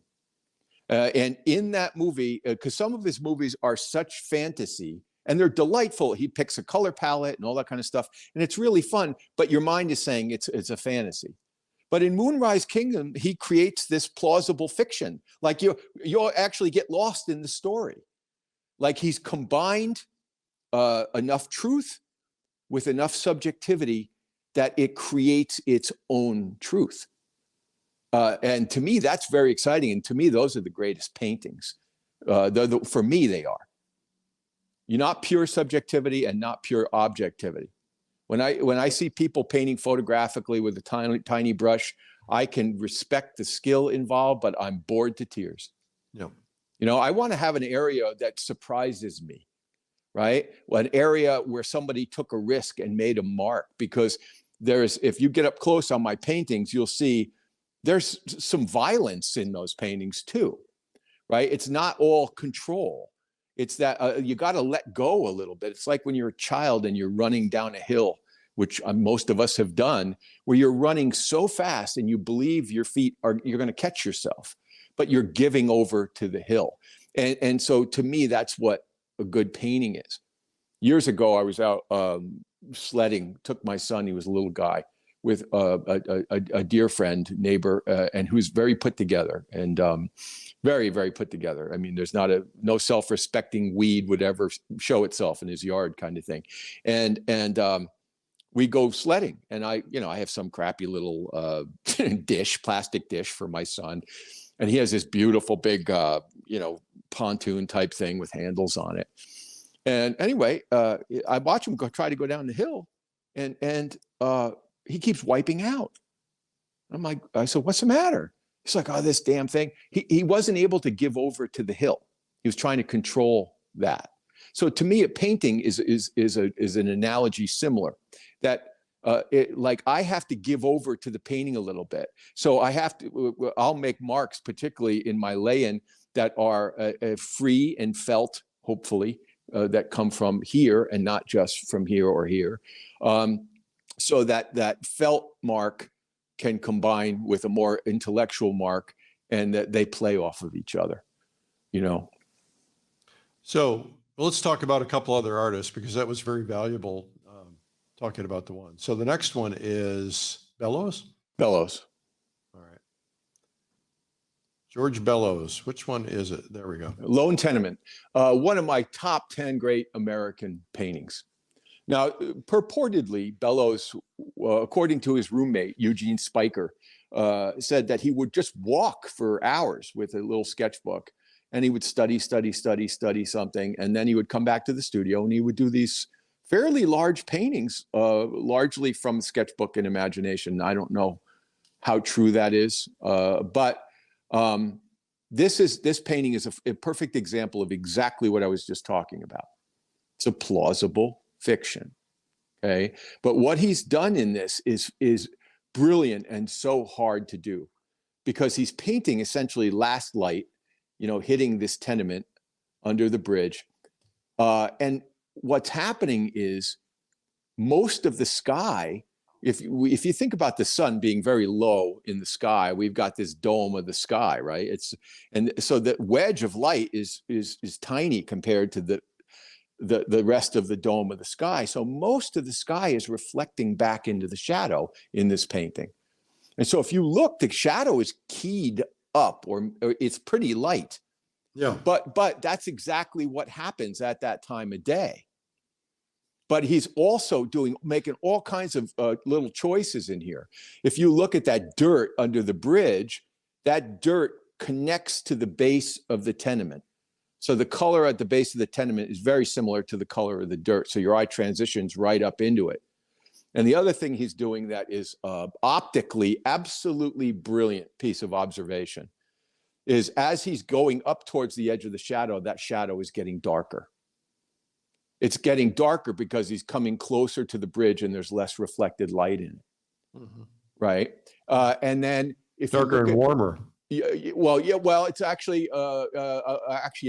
And in that movie, because some of his movies are such fantasy and they're delightful. He picks a color palette and all that kind of stuff. And it's really fun, but your mind is saying it's a fantasy. But in Moonrise Kingdom, he creates this plausible fiction. Like you'll actually get lost in the story. Like he's combined enough truth with enough subjectivity that it creates its own truth. And to me, that's very exciting. And to me, those are the greatest paintings. For me, they are. You're not pure subjectivity and not pure objectivity. When I see people painting photographically with a tiny brush, I can respect the skill involved, but I'm bored to tears. Yeah. You know, I want to have an area that surprises me, right? An area where somebody took a risk and made a mark, because if you get up close on my paintings, you'll see there's some violence in those paintings too, right? It's not all control. It's that you got to let go a little bit. It's like when you're a child and you're running down a hill, which most of us have done, where you're running so fast and you believe you're going to catch yourself, but you're giving over to the hill. And so to me, that's what a good painting is. years ago, I was out sledding, took my son, he was a little guy, with a dear friend, neighbor, and who's very put together and very, very put together. I mean, there's no self-respecting weed would ever show itself in his yard kind of thing. And we go sledding, and I have some crappy little plastic dish for my son. And he has this beautiful big, pontoon type thing with handles on it. And anyway, I watch him try to go down the hill, and he keeps wiping out. I'm like, I said, what's the matter? He's like, oh, this damn thing. He wasn't able to give over to the hill. He was trying to control that. So to me, a painting is an analogy similar, that like I have to give over to the painting a little bit. So I'll make marks, particularly in my lay-in, that are free and felt, hopefully, that come from here and not just from here or here. So that felt mark can combine with a more intellectual mark, and that they play off of each other, So let's talk about a couple other artists, because that was very valuable, talking about the one. So the next one is Bellows. Bellows. All right. George Bellows. Which one is it? There we go. Lone Tenement. One of my top 10 great American paintings. Now, purportedly, Bellows, according to his roommate, Eugene Spiker, said that he would just walk for hours with a little sketchbook, and he would study something, and then he would come back to the studio and he would do these fairly large paintings, largely from sketchbook and imagination. I don't know how true that is, but this painting is a perfect example of exactly what I was just talking about. It's a plausible fiction, okay? But what he's done in this is brilliant and so hard to do, because he's painting essentially last light, hitting this tenement under the bridge. And what's happening is most of the sky, if you think about the sun being very low in the sky, we've got this dome of the sky, right? And so the wedge of light is tiny compared to the rest of the dome of the sky. So most of the sky is reflecting back into the shadow in this painting. And so if you look, the shadow is keyed up, or it's pretty light. Yeah. But that's exactly what happens at that time of day. But he's also making all kinds of little choices in here. If you look at that dirt under the bridge, that dirt connects to the base of the tenement. So the color at the base of the tenement is very similar to the color of the dirt. So your eye transitions right up into it. And the other thing he's doing that is optically absolutely brilliant piece of observation is, as he's going up towards the edge of the shadow, that shadow is getting darker. It's getting darker because he's coming closer to the bridge and there's less reflected light in it, right? And then if darker and warmer. Well, it's actually a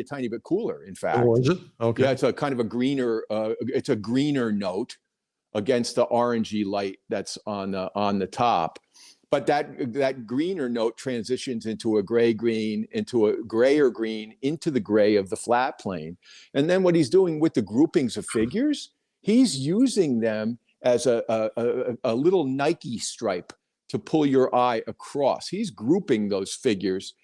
tiny bit cooler, in fact. Oh, is it? Okay. Yeah, it's a kind of a greener. It's a greener note against the orangey light that's on the top. But that greener note transitions into a gray green, into a grayer green, into the gray of the flat plane. And then what he's doing with the groupings of figures, he's using them as a little Nike stripe to pull your eye across. He's grouping those figures.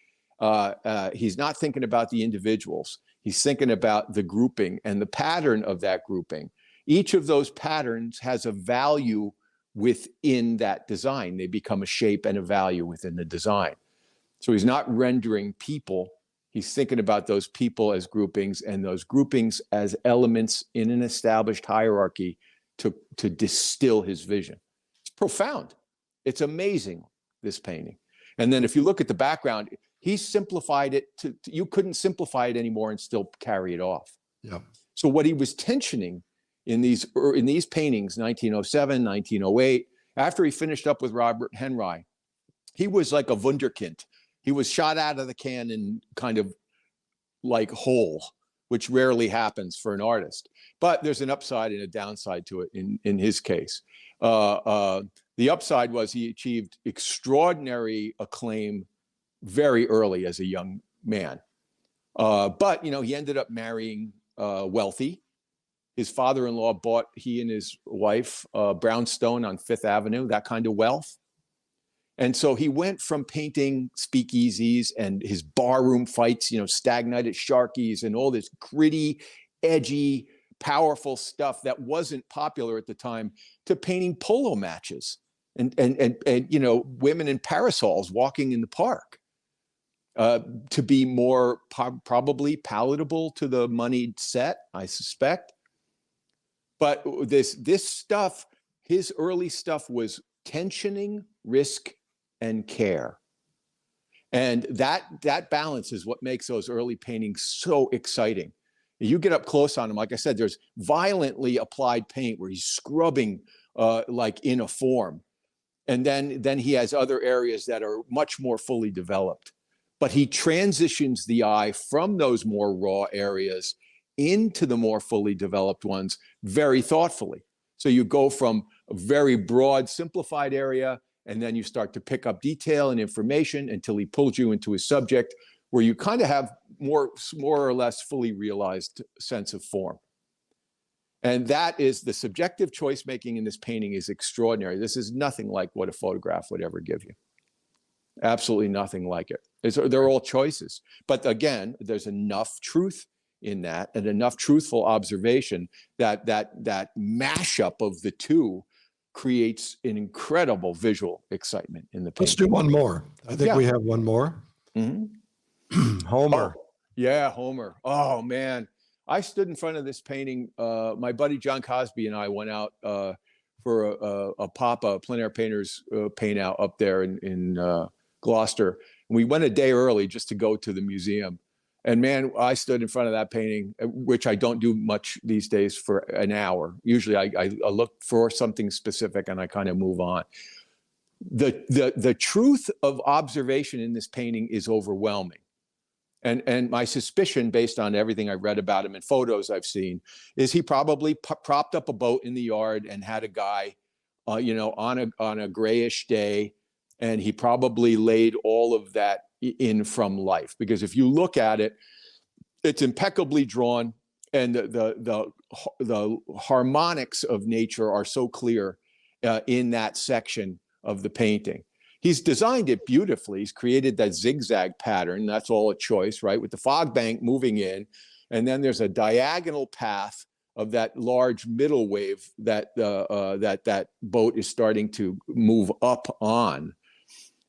He's not thinking about the individuals. He's thinking about the grouping and the pattern of that grouping. Each of those patterns has a value within that design. They become a shape and a value within the design. So he's not rendering people. He's thinking about those people as groupings, and those groupings as elements in an established hierarchy to distill his vision. It's profound. It's amazing, this painting. And then if you look at the background, he simplified it you couldn't simplify it anymore and still carry it off. Yeah. So what he was tensioning in these paintings, 1907, 1908, after he finished up with Robert Henry, he was like a wunderkind. He was shot out of the cannon kind of like whole, which rarely happens for an artist. But there's an upside and a downside to it in his case. The upside was he achieved extraordinary acclaim very early as a young man. But, he ended up marrying wealthy. His father-in-law bought, he and his wife, brownstone on Fifth Avenue, that kind of wealth. And so he went from painting speakeasies and his barroom fights, Stag Night at Sharky's and all this gritty, edgy, powerful stuff that wasn't popular at the time, to painting polo matches and women in parasols walking in the park, to be more probably palatable to the moneyed set, I suspect. But this stuff, his early stuff, was tensioning, risk, and care. And that balance is what makes those early paintings so exciting. You get up close on them, like I said, there's violently applied paint where he's scrubbing like in a form. And then he has other areas that are much more fully developed. But he transitions the eye from those more raw areas into the more fully developed ones very thoughtfully. So you go from a very broad, simplified area, and then you start to pick up detail and information until he pulls you into his subject, where you kind of have more or less fully realized sense of form. And that is the subjective choice making in this painting is extraordinary. This is nothing like what a photograph would ever give you. Absolutely nothing like it. They're all choices. But again, there's enough truth in that and enough truthful observation that mashup of the two creates an incredible visual excitement in the painting. Let's do one more. I think we have one more. Mm-hmm. Homer. Oh, yeah, Homer. Oh, man. I stood in front of this painting. My buddy John Cosby and I went out for a Plein Air Painters paint out up there in Gloucester. We went a day early just to go to the museum. And man, I stood in front of that painting, which I don't do much these days, for an hour. Usually I look for something specific and I kind of move on. The truth of observation in this painting is overwhelming. And my suspicion, based on everything I've read about him and photos I've seen, is he probably propped up a boat in the yard and had a guy, on a grayish day, and he probably laid all of that in from life. Because if you look at it, it's impeccably drawn, and the harmonics of nature are so clear in that section of the painting. He's designed it beautifully. He's created that zigzag pattern. That's all a choice, right? With the fog bank moving in, and then there's a diagonal path of that large middle wave that that boat is starting to move up on.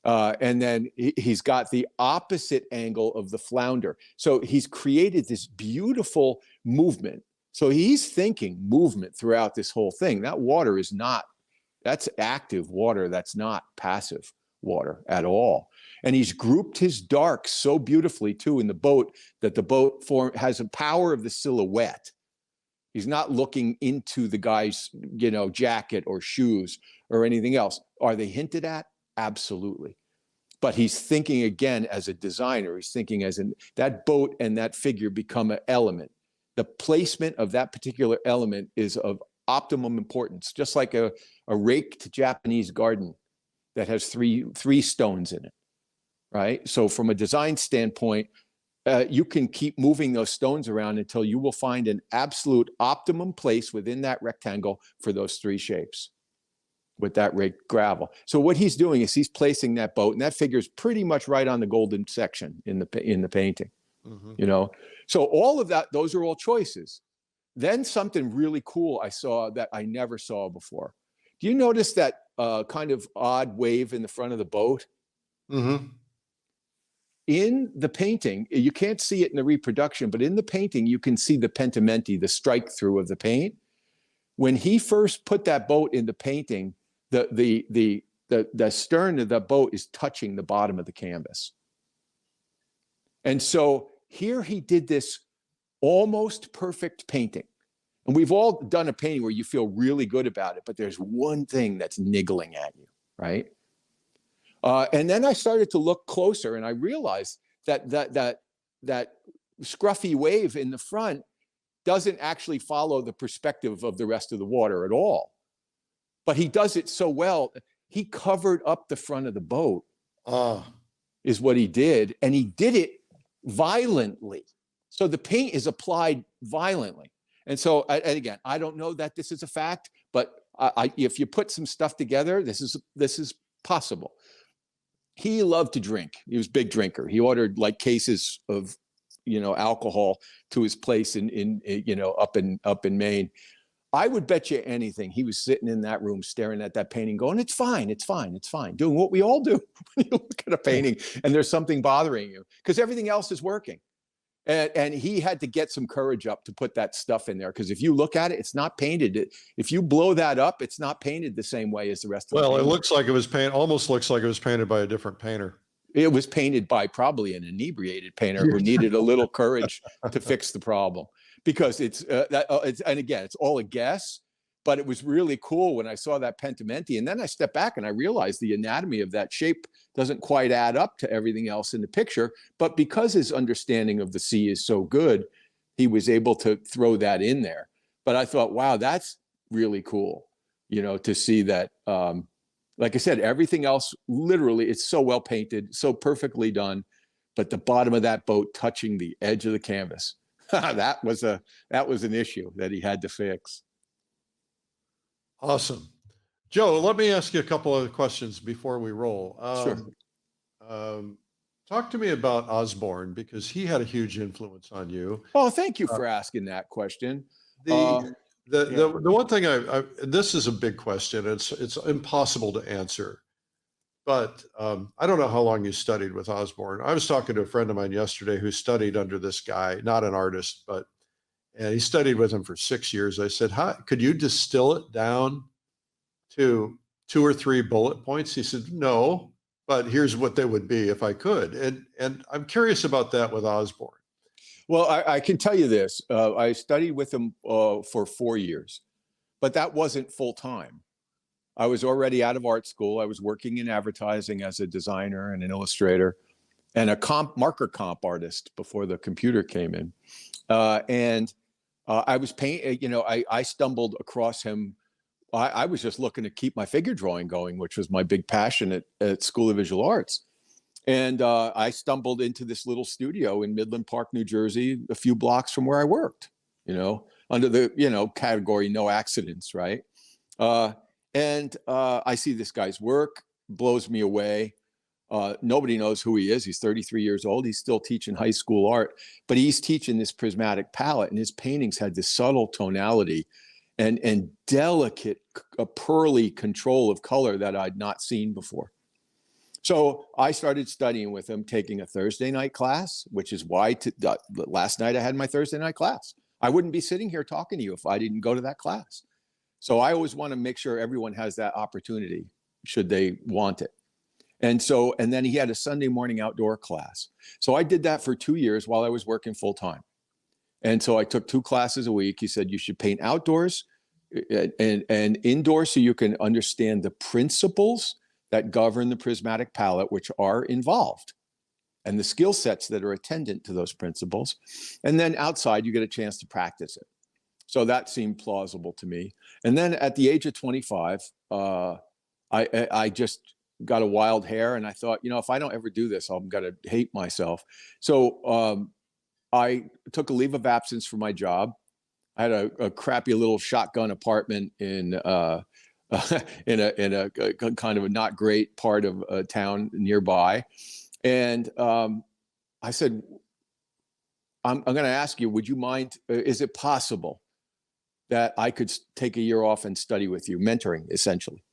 And then he's got the opposite angle of the flounder. So he's created this beautiful movement. So he's thinking movement throughout this whole thing. That water is not, that's active water. That's not passive water at all. And he's grouped his darks so beautifully too in the boat, that the boat has a power of the silhouette. He's not looking into the guy's, jacket or shoes or anything else. Are they hinted at? Absolutely. But he's thinking again as a designer. He's thinking as in that boat and that figure become an element. The placement of that particular element is of optimum importance, just like a raked Japanese garden that has three stones in it, right? So from a design standpoint, you can keep moving those stones around until you will find an absolute optimum place within that rectangle for those three shapes with that raked gravel. So what he's doing is he's placing that boat, and that figure is pretty much right on the golden section in the painting, So all of that, those are all choices. Then something really cool I saw that I never saw before. Do you notice that kind of odd wave in the front of the boat? Mm-hmm. In the painting, you can't see it in the reproduction, but in the painting, you can see the pentimenti, the strike through of the paint. When he first put that boat in the painting, the stern of the boat is touching the bottom of the canvas. And so here he did this almost perfect painting. And we've all done a painting where you feel really good about it, but there's one thing that's niggling at you, right? And then I started to look closer, and I realized that scruffy wave in the front doesn't actually follow the perspective of the rest of the water at all. But he does it so well. He covered up the front of the boat, is what he did. And he did it violently. So the paint is applied violently. And so, and again, I don't know that this is a fact, but if you put some stuff together, this is possible. He loved to drink. He was a big drinker. He ordered like cases of, alcohol to his place in up in Maine. I would bet you anything he was sitting in that room staring at that painting going, it's fine, it's fine, it's fine. Doing what we all do when you look at a painting and there's something bothering you because everything else is working. And he had to get some courage up to put that stuff in there because if you look at it, it's not painted. If you blow that up, it's not painted the same way as the rest of the painting. It looks like it was almost looks like it was painted by a different painter. It was painted by probably an inebriated painter who needed a little courage to fix the problem because it's and again, it's all a guess, but it was really cool when I saw that pentimenti. And then I stepped back and I realized the anatomy of that shape doesn't quite add up to everything else in the picture. But because his understanding of the sea is so good, he was able to throw that in there. But I thought, wow, that's really cool, to see that. Like I said, everything else, literally, it's so well painted, so perfectly done. But the bottom of that boat touching the edge of the canvas, that was an issue that he had to fix. Awesome. Joe, let me ask you a couple of questions before we roll. Sure. Talk to me about Osborne because he had a huge influence on you. Oh, thank you for asking that question. The one thing this is a big question. It's impossible to answer, but I don't know how long you studied with Osborne. I was talking to a friend of mine yesterday who studied under this guy, not an artist, and he studied with him for 6 years. I said, could you distill it down to 2 or 3 bullet points? He said, no, but here's what they would be if I could. And I'm curious about that with Osborne. Well, I can tell you this. I studied with him for 4 years, but that wasn't full time. I was already out of art school. I was working in advertising as a designer and an illustrator and a marker comp artist before the computer came in. I was I stumbled across him. I was just looking to keep my figure drawing going, which was my big passion at School of Visual Arts. And I stumbled into this little studio in Midland Park, New Jersey, a few blocks from where I worked, under the, category no accidents, right? I see this guy's work, blows me away. Nobody knows who he is. He's 33 years old. He's still teaching high school art, but he's teaching this prismatic palette, and his paintings had this subtle tonality and delicate, pearly control of color that I'd not seen before. So I started studying with him, taking a Thursday night class, which is why last night I had my Thursday night class. I wouldn't be sitting here talking to you if I didn't go to that class. So I always want to make sure everyone has that opportunity should they want it. And then he had a Sunday morning outdoor class. So I did that for 2 years while I was working full time. And so I took 2 classes a week. He said, you should paint outdoors and indoors so you can understand the principles that govern the prismatic palette, which are involved, and the skill sets that are attendant to those principles. And then outside, you get a chance to practice it. So that seemed plausible to me. And then at the age of 25, I just got a wild hair, and I thought, if I don't ever do this, I'm going to hate myself. So I took a leave of absence from my job. I had a crappy little shotgun apartment in a kind of a not great part of a town nearby. And I said, I'm going to ask you, would you mind, is it possible that I could take a year off and study with you, mentoring essentially,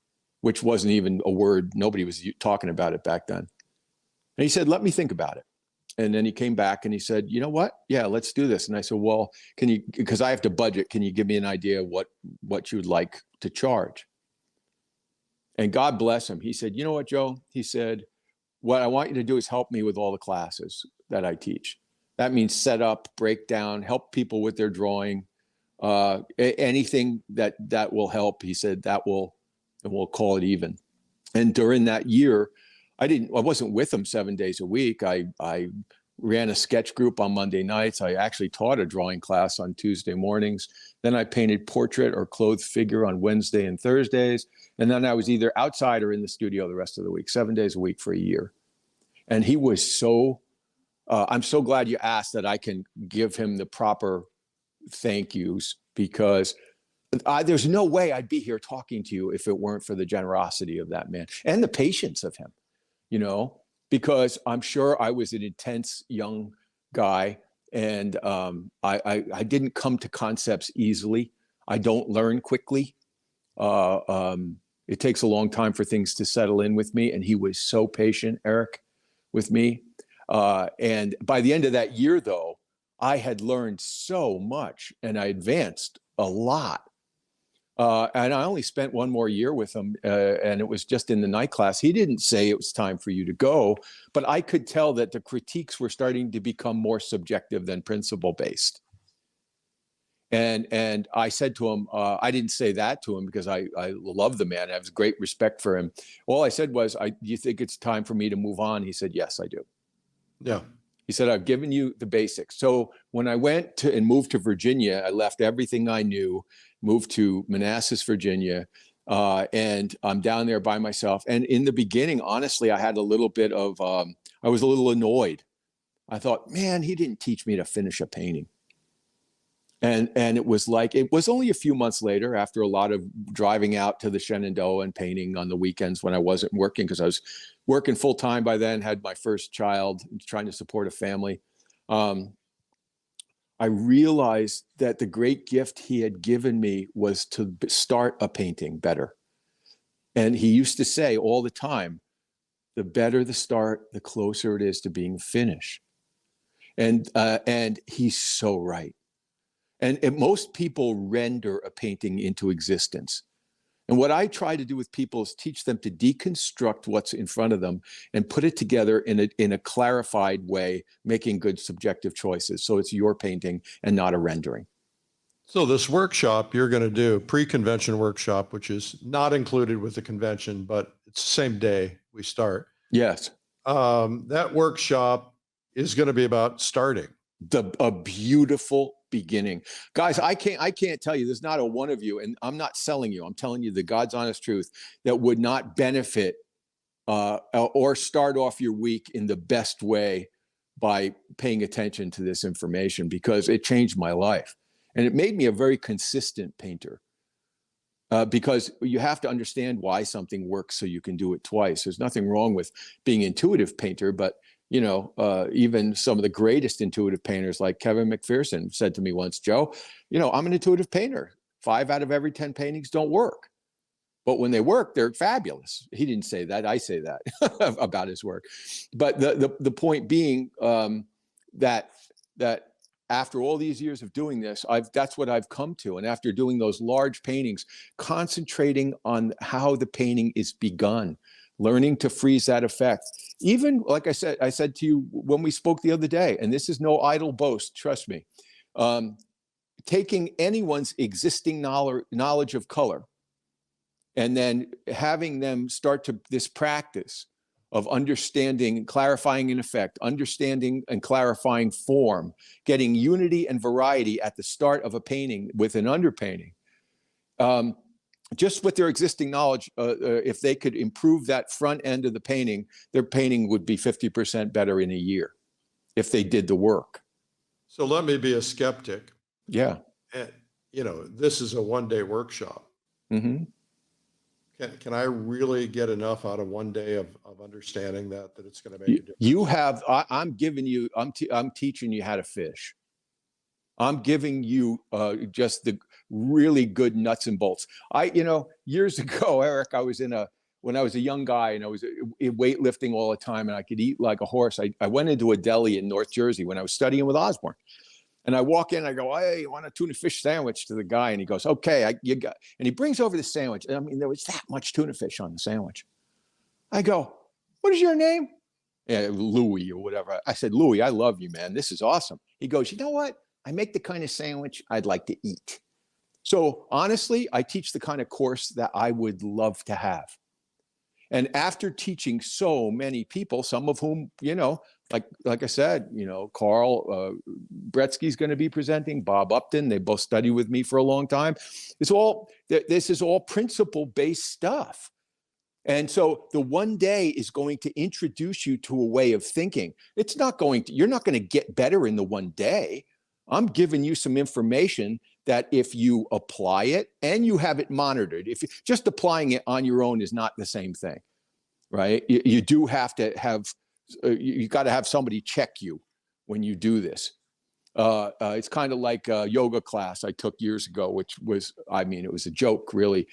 which wasn't even a word. Nobody was talking about it back then. And he said, let me think about it. And then he came back and he said, you know what? Yeah, let's do this. And I said, well, because I have to budget, can you give me an idea of what you would like to charge? And God bless him. He said, you know what, Joe? He said, what I want you to do is help me with all the classes that I teach. That means set up, break down, help people with their drawing, anything that will help. He said we'll call it even. And during that year, I wasn't with him 7 days a week. I ran a sketch group on Monday nights. I actually taught a drawing class on Tuesday mornings. Then I painted portrait or clothed figure on Wednesday and Thursdays. And then I was either outside or in the studio the rest of the week, 7 days a week for a year. And he was I'm so glad you asked that I can give him the proper thank yous because there's no way I'd be here talking to you if it weren't for the generosity of that man and the patience of him, because I'm sure I was an intense young guy, and I didn't come to concepts easily. I don't learn quickly. It takes a long time for things to settle in with me, and he was so patient, Eric, with me. And by the end of that year, though, I had learned so much, and I advanced a lot. And I only spent one more year with him, and it was just in the night class. He didn't say it was time for you to go, but I could tell that the critiques were starting to become more subjective than principle-based. And I said to him, I didn't say that to him because I love the man. I have great respect for him. All I said was, do you think it's time for me to move on? He said, yes, I do. Yeah. He said, I've given you the basics. So when I went to and moved to Virginia, I left everything I knew, moved to Manassas, Virginia, and I'm down there by myself. And in the beginning, honestly, I had a little bit of, I was a little annoyed. I thought, man, he didn't teach me to finish a painting. And it was only a few months later, after a lot of driving out to the Shenandoah and painting on the weekends when I wasn't working, because I was working full time by then, had my first child, trying to support a family. I realized that the great gift he had given me was to start a painting better. And he used to say all the time, the better the start, the closer it is to being finished. And he's so right. And most people render a painting into existence. And what I try to do with people is teach them to deconstruct what's in front of them and put it together in a clarified way, making good subjective choices. So it's your painting and not a rendering. So this workshop you're going to do, pre-convention workshop, which is not included with the convention, but it's the same day we start. Yes. That workshop is going to be about starting. A beautiful beginning. Guys, I can't tell you, there's not a one of you, and I'm not selling you, I'm telling you the God's honest truth, that would not benefit or start off your week in the best way by paying attention to this information, because it changed my life. And it made me a very consistent painter, because you have to understand why something works so you can do it twice. There's nothing wrong with being an intuitive painter, but even some of the greatest intuitive painters like Kevin McPherson said to me once, Joe, I'm an intuitive painter. 5 out of every 10 paintings don't work. But when they work, they're fabulous. He didn't say that. I say that about his work. But the point being that after all these years of doing this, that's what I've come to. And after doing those large paintings, concentrating on how the painting is begun, learning to freeze that effect. Even like I said to you when we spoke the other day, and this is no idle boast, trust me, taking anyone's existing knowledge of color and then having them start to this practice of understanding, clarifying an effect, understanding and clarifying form, getting unity and variety at the start of a painting with an underpainting. Just with their existing knowledge, if they could improve that front end of the painting, their painting would be 50% better in a year if they did the work. So let me be a skeptic. Yeah. And, this is a one-day workshop. Mm-hmm. Can I really get enough out of one day of understanding that it's going to make a difference? You have, I'm giving you, I'm teaching you how to fish. I'm giving you just the really good nuts and bolts. Years ago, Eric, when I was a young guy and I was weightlifting all the time and I could eat like a horse. I went into a deli in North Jersey when I was studying with Osborne. And I walk in, I go, hey, you want a tuna fish sandwich to the guy? And he goes, okay, you got, and he brings over the sandwich. I mean, there was that much tuna fish on the sandwich. I go, what is your name? Yeah, Louie or whatever. I said, Louie, I love you, man. This is awesome. He goes, you know what? I make the kind of sandwich I'd like to eat. So honestly, I teach the kind of course that I would love to have. And after teaching so many people, some of whom, like I said, Carl Bretsky's going to be presenting, Bob Upton, they both studied with me for a long time. This is all principle-based stuff. And so the one day is going to introduce you to a way of thinking. You're not going to get better in the one day. I'm giving you some information that if you apply it and you have it monitored, if just applying it on your own is not the same thing, right? You do have to have, you got to have somebody check you when you do this. It's kind of like a yoga class I took years ago, which was, I mean, it was a joke, really.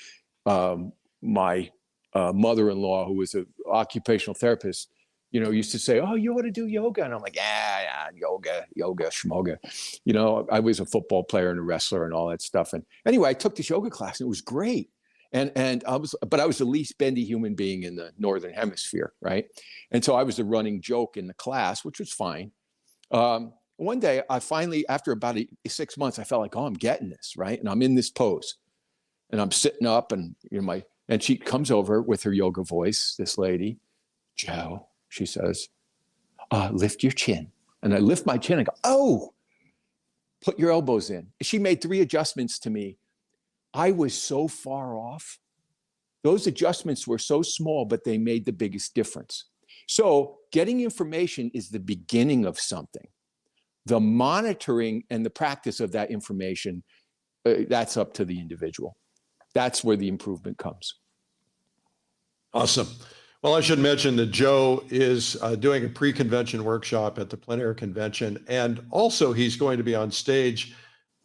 My mother-in-law, who was an occupational therapist, used to say, "Oh, you ought to do yoga." And I'm like, yeah, yoga, schmoga. I was a football player and a wrestler and all that stuff. And anyway, I took this yoga class and it was great. And I was the least bendy human being in the Northern Hemisphere, right? And so I was the running joke in the class, which was fine. One day, I finally, after about 6 months, I felt like, oh, I'm getting this, right? And I'm in this pose, and I'm sitting up, and and she comes over with her yoga voice. This lady, Joe, she says, "Lift your chin." And I lift my chin and go, "Oh, put your elbows in." She made 3 adjustments to me. I was so far off. Those adjustments were so small, but they made the biggest difference. So getting information is the beginning of something. The monitoring and the practice of that information, that's up to the individual. That's where the improvement comes. Awesome. Well, I should mention that Joe is doing a pre-convention workshop at the Plein Air Convention, and also he's going to be on stage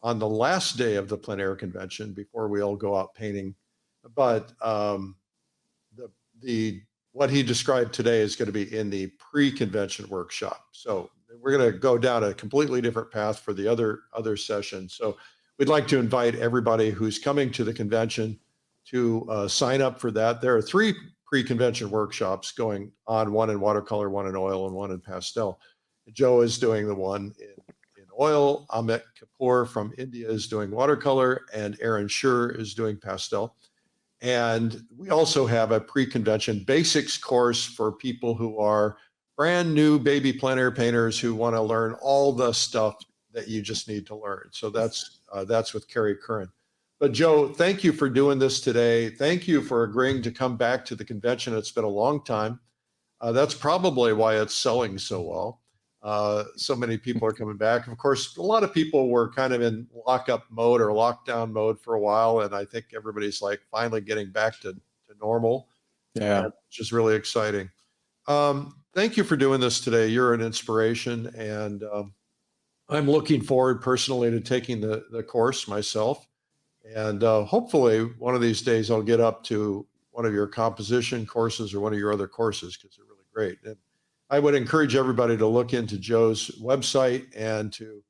on the last day of the Plein Air Convention before we all go out painting. But what he described today is going to be in the pre-convention workshop. So we're going to go down a completely different path for the other session. So we'd like to invite everybody who's coming to the convention to sign up for that. There are 3 pre-convention workshops going on, one in watercolor, one in oil, and one in pastel. Joe is doing the one in oil. Amit Kapoor from India is doing watercolor, and Aaron Schur is doing pastel. And we also have a pre-convention basics course for people who are brand new baby plein air painters who want to learn all the stuff that you just need to learn. So that's with Carrie Curran. But Joe, thank you for doing this today. Thank you for agreeing to come back to the convention. It's been a long time. That's probably why it's selling so well. So many people are coming back. Of course, a lot of people were kind of in lockup mode or lockdown mode for a while. And I think everybody's like finally getting back to normal. Yeah. Which is really exciting. Thank you for doing this today. You're an inspiration. And I'm looking forward personally to taking the course myself. And hopefully one of these days I'll get up to one of your composition courses or one of your other courses, because they're really great. And I would encourage everybody to look into Joe's website and to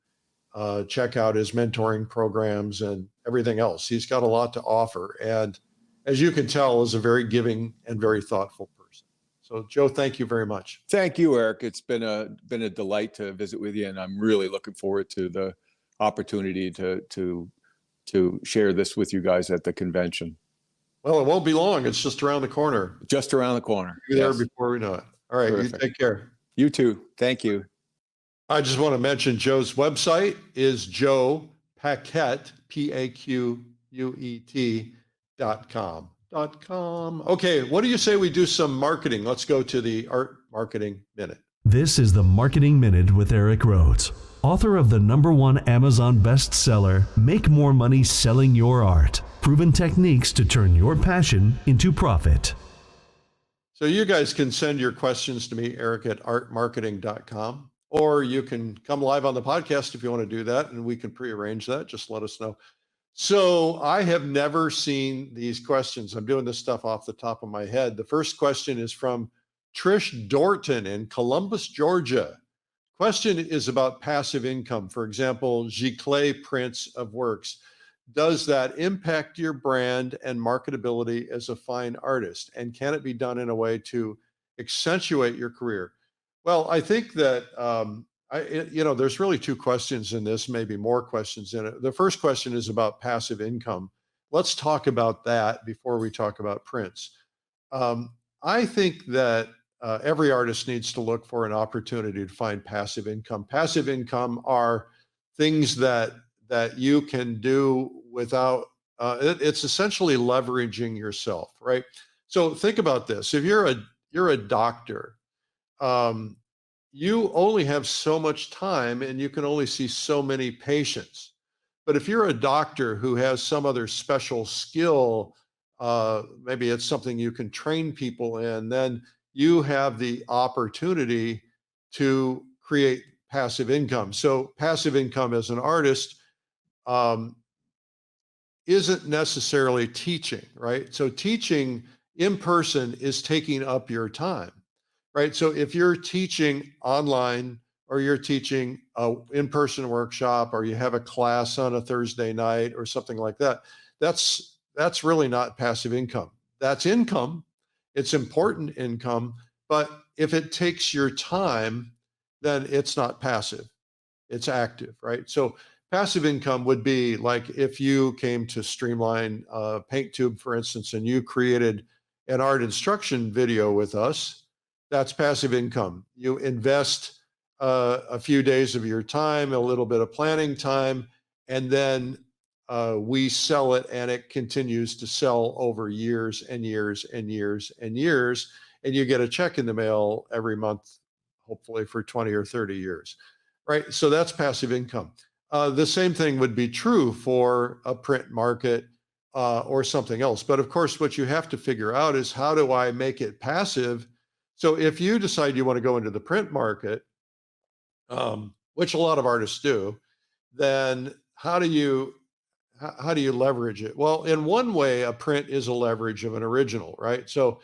check out his mentoring programs and everything else. He's got a lot to offer. And as you can tell, is a very giving and very thoughtful person. So Joe, thank you very much. Thank you, Eric. It's been a delight to visit with you, and I'm really looking forward to the opportunity to share this with you guys at the convention. Well, it won't be long. It's just around the corner. Just around the corner. Be there before we know it. All right. Terrific. You take care. You too. Thank you. I just want to mention Joe's website is Joe Paquet, PAQUET.com. Okay. What do you say we do some marketing? Let's go to the Art Marketing Minute. This is the Marketing Minute with Eric Rhoads, author of the #1 Amazon bestseller, Make More Money Selling Your Art, Proven Techniques to Turn Your Passion into Profit. So you guys can send your questions to me, Eric at artmarketing.com, or you can come live on the podcast if you want to do that, and we can prearrange that. Just let us know. So I have never seen these questions. I'm doing this stuff off the top of my head. The first question is from Trish Dorton in Columbus, Georgia. Question is about passive income. For example, giclee prints of works. Does that impact your brand and marketability as a fine artist? And can it be done in a way to accentuate your career? Well, I think that, there's really 2 questions in this, maybe more questions in it. The first question is about passive income. Let's talk about that before we talk about prints. I think that every artist needs to look for an opportunity to find passive income. Passive income are things that you can do without, it's essentially leveraging yourself, right? So think about this. If you're a doctor, you only have so much time and you can only see so many patients. But if you're a doctor who has some other special skill, maybe it's something you can train people in, then you have the opportunity to create passive income. So passive income as an artist um, isn't necessarily teaching, right? So teaching in person is taking up your time, right? So if you're teaching online or you're teaching a in-person workshop or you have a class on a Thursday night or something like that, that's really not passive income. That's income. It's important income, but if it takes your time, then it's not passive. It's active, right? So passive income would be like if you came to Streamline PaintTube, for instance, and you created an art instruction video with us. That's passive income. You invest a few days of your time, a little bit of planning time, and then we sell it, and it continues to sell over years and years and years and years, and you get a check in the mail every month, hopefully for 20 or 30 years. Right. So that's passive income. The same thing would be true for a print market or something else. But of course, what you have to figure out is how do I make it passive? So if you decide you want to go into the print market, which a lot of artists do, then how do you leverage it? Well, in one way, a print is a leverage of an original, right? So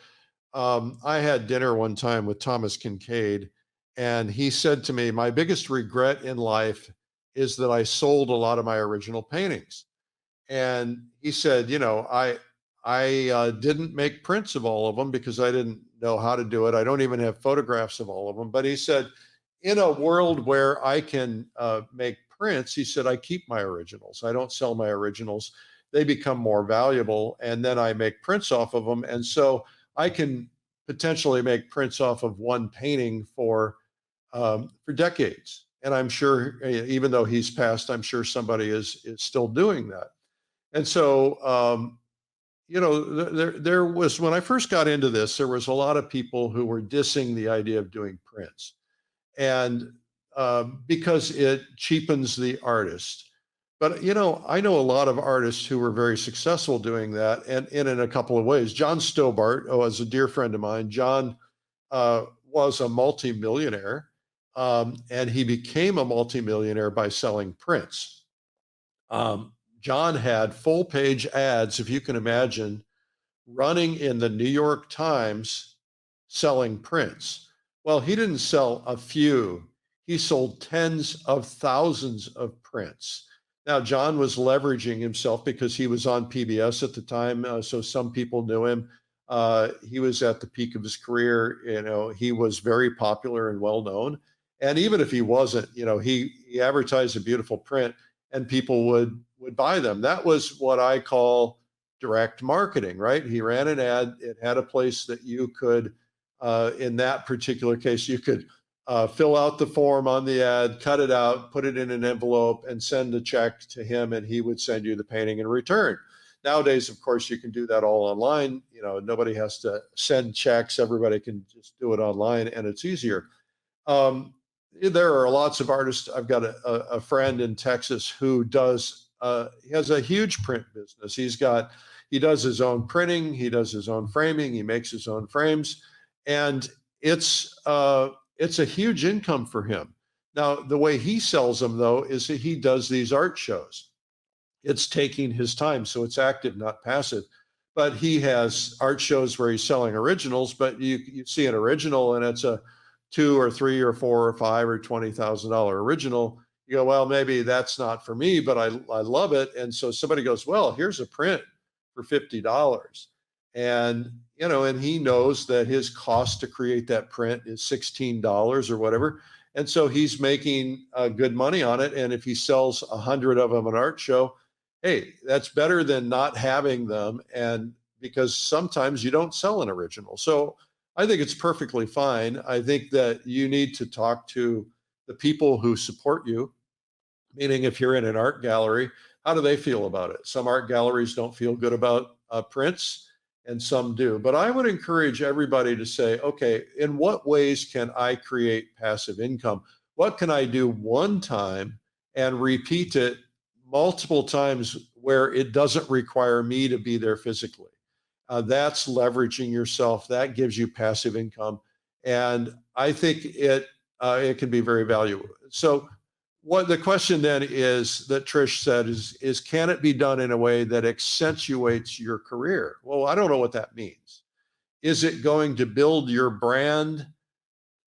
I had dinner one time with Thomas Kincaid, and he said to me, "My biggest regret in life is that I sold a lot of my original paintings." And he said, I didn't make prints of all of them because I didn't know how to do it. I don't even have photographs of all of them. But he said, in a world where I can make prints, he said, I keep my originals. I don't sell my originals. They become more valuable, and then I make prints off of them. And so I can potentially make prints off of one painting for decades. And I'm sure, even though he's passed, I'm sure somebody is still doing that. And so, there was, when I first got into this, there was a lot of people who were dissing the idea of doing prints, and because it cheapens the artist. But I know a lot of artists who were very successful doing that, and in a couple of ways. John Stobart, was a dear friend of mine. John was a multimillionaire, and he became a multimillionaire by selling prints. John had full page ads, if you can imagine, running in the New York Times selling prints. Well, he didn't sell a few, he sold tens of thousands of prints. Now, John was leveraging himself because he was on PBS at the time, so some people knew him. He was at the peak of his career. He was very popular and well known. And even if he wasn't, he advertised a beautiful print, and people would buy them. That was what I call direct marketing, right? He ran an ad. It had a place that you could, in that particular case, you could fill out the form on the ad, cut it out, put it in an envelope, and send a check to him, and he would send you the painting in return. Nowadays, of course, you can do that all online. Nobody has to send checks. Everybody can just do it online, and it's easier. There are lots of artists. I've got a friend in Texas who he has a huge print business. He does his own printing, he does his own framing, he makes his own frames, and it's a huge income for him. Now, the way he sells them, though, is that he does these art shows. It's taking his time, so it's active, not passive. But he has art shows where he's selling originals, but you see an original and it's a $2 or $3 or $4 or $5 or $20,000 original. You go, well, maybe that's not for me, but I love it. And so somebody goes, well, here's a print for $50. And, and he knows that his cost to create that print is $16 or whatever. And so he's making good money on it. And if he sells 100 of them at an art show, hey, that's better than not having them. And because sometimes you don't sell an original. So I think it's perfectly fine. I think that you need to talk to the people who support you, meaning if you're in an art gallery, how do they feel about it? Some art galleries don't feel good about prints, and some do. But I would encourage everybody to say, okay, in what ways can I create passive income? What can I do one time and repeat it multiple times where it doesn't require me to be there physically. That's leveraging yourself. That gives you passive income, and I think it can be very valuable. So, what the question then is that Trish said is can it be done in a way that accentuates your career? Well, I don't know what that means. Is it going to build your brand?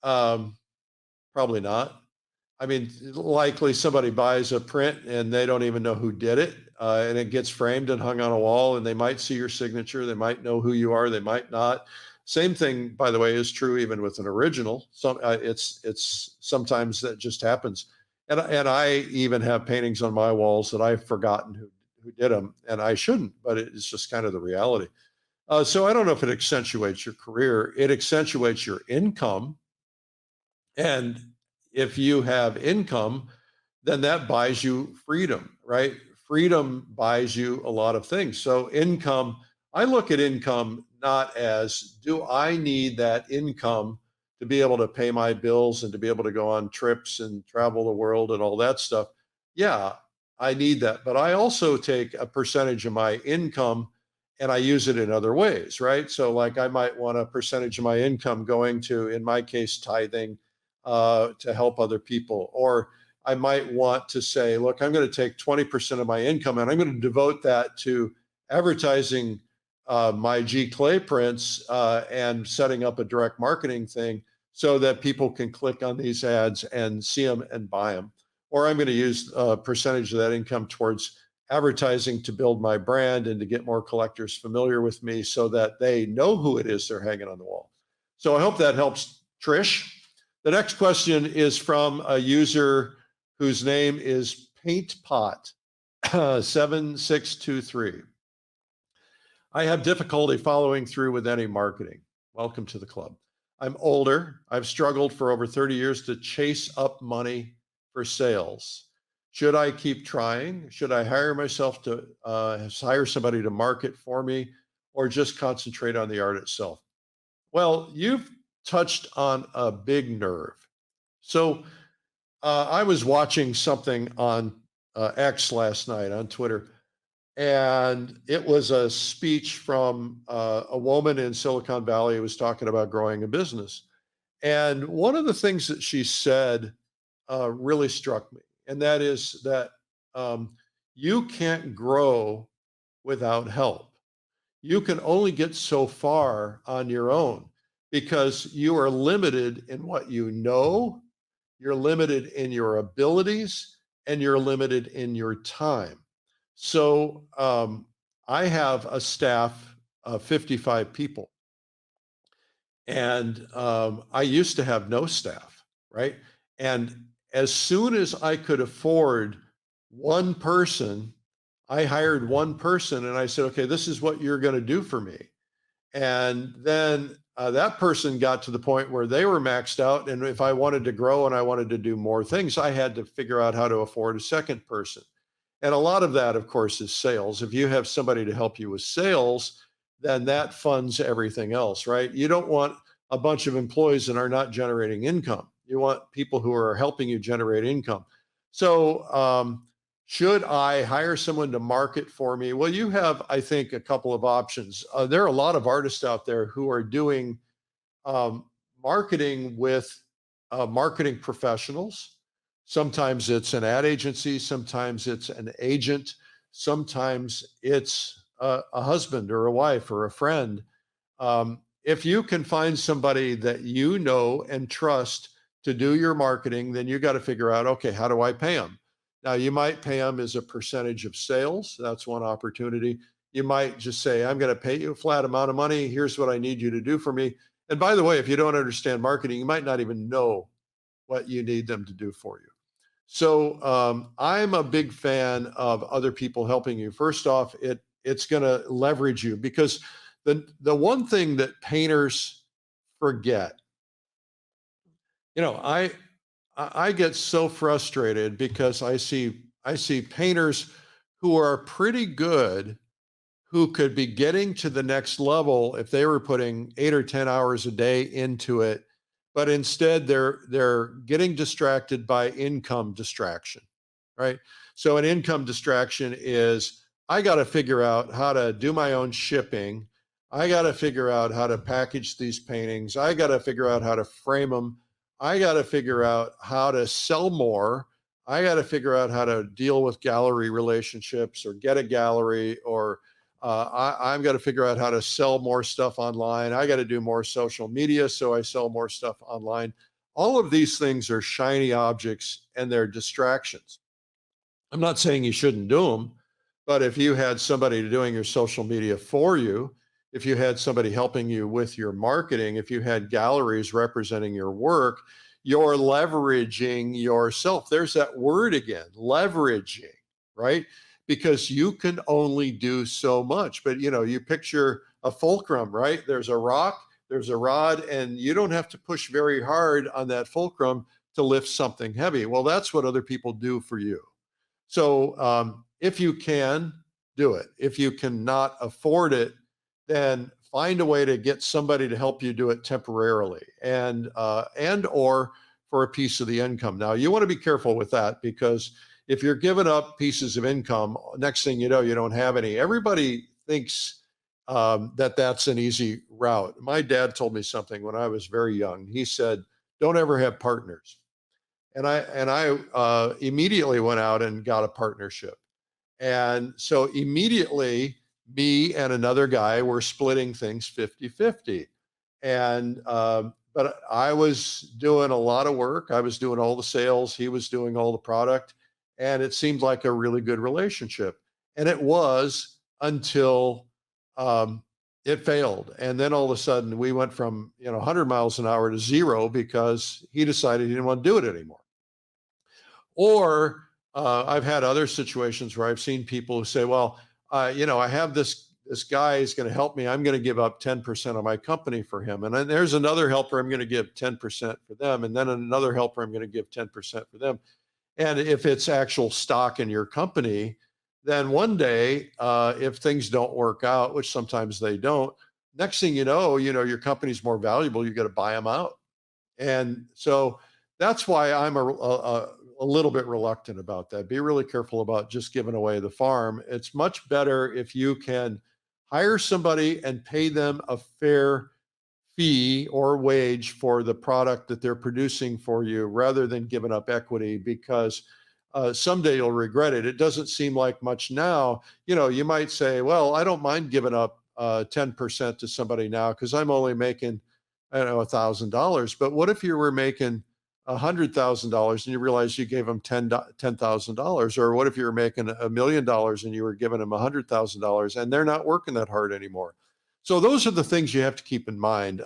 Um, Probably not. I mean, likely somebody buys a print and they don't even know who did it, and it gets framed and hung on a wall, and they might see your signature. They might know who you are. They might not. Same thing, by the way, is true even with an original. It's sometimes that just happens, and I even have paintings on my walls that I've forgotten who did them, and I shouldn't, but it's just kind of the reality. So I don't know if it accentuates your career. It accentuates your income, and if you have income, then that buys you freedom, right? Freedom buys you a lot of things. So income, I look at income not as do I need that income to be able to pay my bills and to be able to go on trips and travel the world and all that stuff. Yeah, I need that. But I also take a percentage of my income and I use it in other ways, right? So like I might want a percentage of my income going to, in my case, tithing to help other people. Or I might want to say, look, I'm going to take 20% of my income and I'm going to devote that to advertising my giclee prints and setting up a direct marketing thing so that people can click on these ads and see them and buy them. Or I'm going to use a percentage of that income towards advertising to build my brand and to get more collectors familiar with me so that they know who it is they're hanging on the wall. So I hope that helps, Trish. The next question is from a user whose name is PaintPot 7623. I have difficulty following through with any marketing. Welcome to the club. I'm older. I've struggled for over 30 years to chase up money for sales. Should I keep trying? Should I hire myself to hire somebody to market for me, or just concentrate on the art itself? Well, you've touched on a big nerve. So I was watching something on X last night on Twitter, and it was a speech from a woman in Silicon Valley who was talking about growing a business. And one of the things that she said really struck me, and that is that you can't grow without help. You can only get so far on your own because you are limited in what you know, you're limited in your abilities, and you're limited in your time. So I have a staff of 55 people, and I used to have no staff, right? And as soon as I could afford one person, I hired one person and I said, okay, this is what you're going to do for me. And then that person got to the point where they were maxed out. And if I wanted to grow and I wanted to do more things, I had to figure out how to afford a second person. And a lot of that, of course, is sales. If you have somebody to help you with sales, then that funds everything else, right? You don't want a bunch of employees that are not generating income. You want people who are helping you generate income. So, should I hire someone to market for me? Well, you have, I think, a couple of options. There are a lot of artists out there who are doing marketing with marketing professionals. Sometimes it's an ad agency, sometimes it's an agent, sometimes it's a husband or a wife or a friend. If you can find somebody that you know and trust to do your marketing, then you got to figure out, okay, how do I pay them? Now, you might pay them as a percentage of sales. That's one opportunity. You might just say, I'm going to pay you a flat amount of money. Here's what I need you to do for me. And by the way, if you don't understand marketing, you might not even know what you need them to do for you. So I'm a big fan of other people helping you. First off, it's going to leverage you, because the one thing that painters forget, I get so frustrated because I see painters who are pretty good, who could be getting to the next level if they were putting 8 or 10 hours a day into it, but instead they're getting distracted by income distraction, right? So an income distraction is, I got to figure out how to do my own shipping. I got to figure out how to package these paintings. I got to figure out how to frame them. I got to figure out how to sell more. I got to figure out how to deal with gallery relationships or get a gallery, or I've got to figure out how to sell more stuff online. I got to do more social media so I sell more stuff online. All of these things are shiny objects and they're distractions. I'm not saying you shouldn't do them, but if you had somebody doing your social media for you, if you had somebody helping you with your marketing, if you had galleries representing your work, you're leveraging yourself. There's that word again, leveraging, right? Because you can only do so much. But you picture a fulcrum, right? There's a rock, there's a rod, and you don't have to push very hard on that fulcrum to lift something heavy. Well, that's what other people do for you. So if you can, do it. If you cannot afford it, then find a way to get somebody to help you do it temporarily, and or for a piece of the income. Now, you want to be careful with that, because if you're giving up pieces of income, next thing you know, you don't have any. Everybody thinks that that's an easy route. My dad told me something when I was very young. He said, "Don't ever have partners." And I immediately went out and got a partnership. And so immediately, me and another guy were splitting things 50-50. And but I was doing a lot of work. I was doing all the sales. He was doing all the product. And it seemed like a really good relationship. And it was, until it failed. And then all of a sudden we went from 100 miles an hour to zero because he decided he didn't want to do it anymore. Or I've had other situations where I've seen people who say, well, I have this guy is going to help me. I'm going to give up 10% of my company for him. And then there's another helper, I'm going to give 10% for them. And then another helper, I'm going to give 10% for them. And if it's actual stock in your company, then one day, if things don't work out, which sometimes they don't, next thing you know, your company's more valuable. You got to buy them out. And so that's why I'm a little bit reluctant about that. Be really careful about just giving away the farm. It's much better if you can hire somebody and pay them a fair fee or wage for the product that they're producing for you, rather than giving up equity, because someday you'll regret it. It doesn't seem like much now. You might say, well, I don't mind giving up 10% to somebody now because I'm only making, I don't know, $1,000. But what if you were making $100,000 and you realize you gave them $10,000? Or what if you were making $1 million and you were giving them $100,000 and they're not working that hard anymore? So those are the things you have to keep in mind.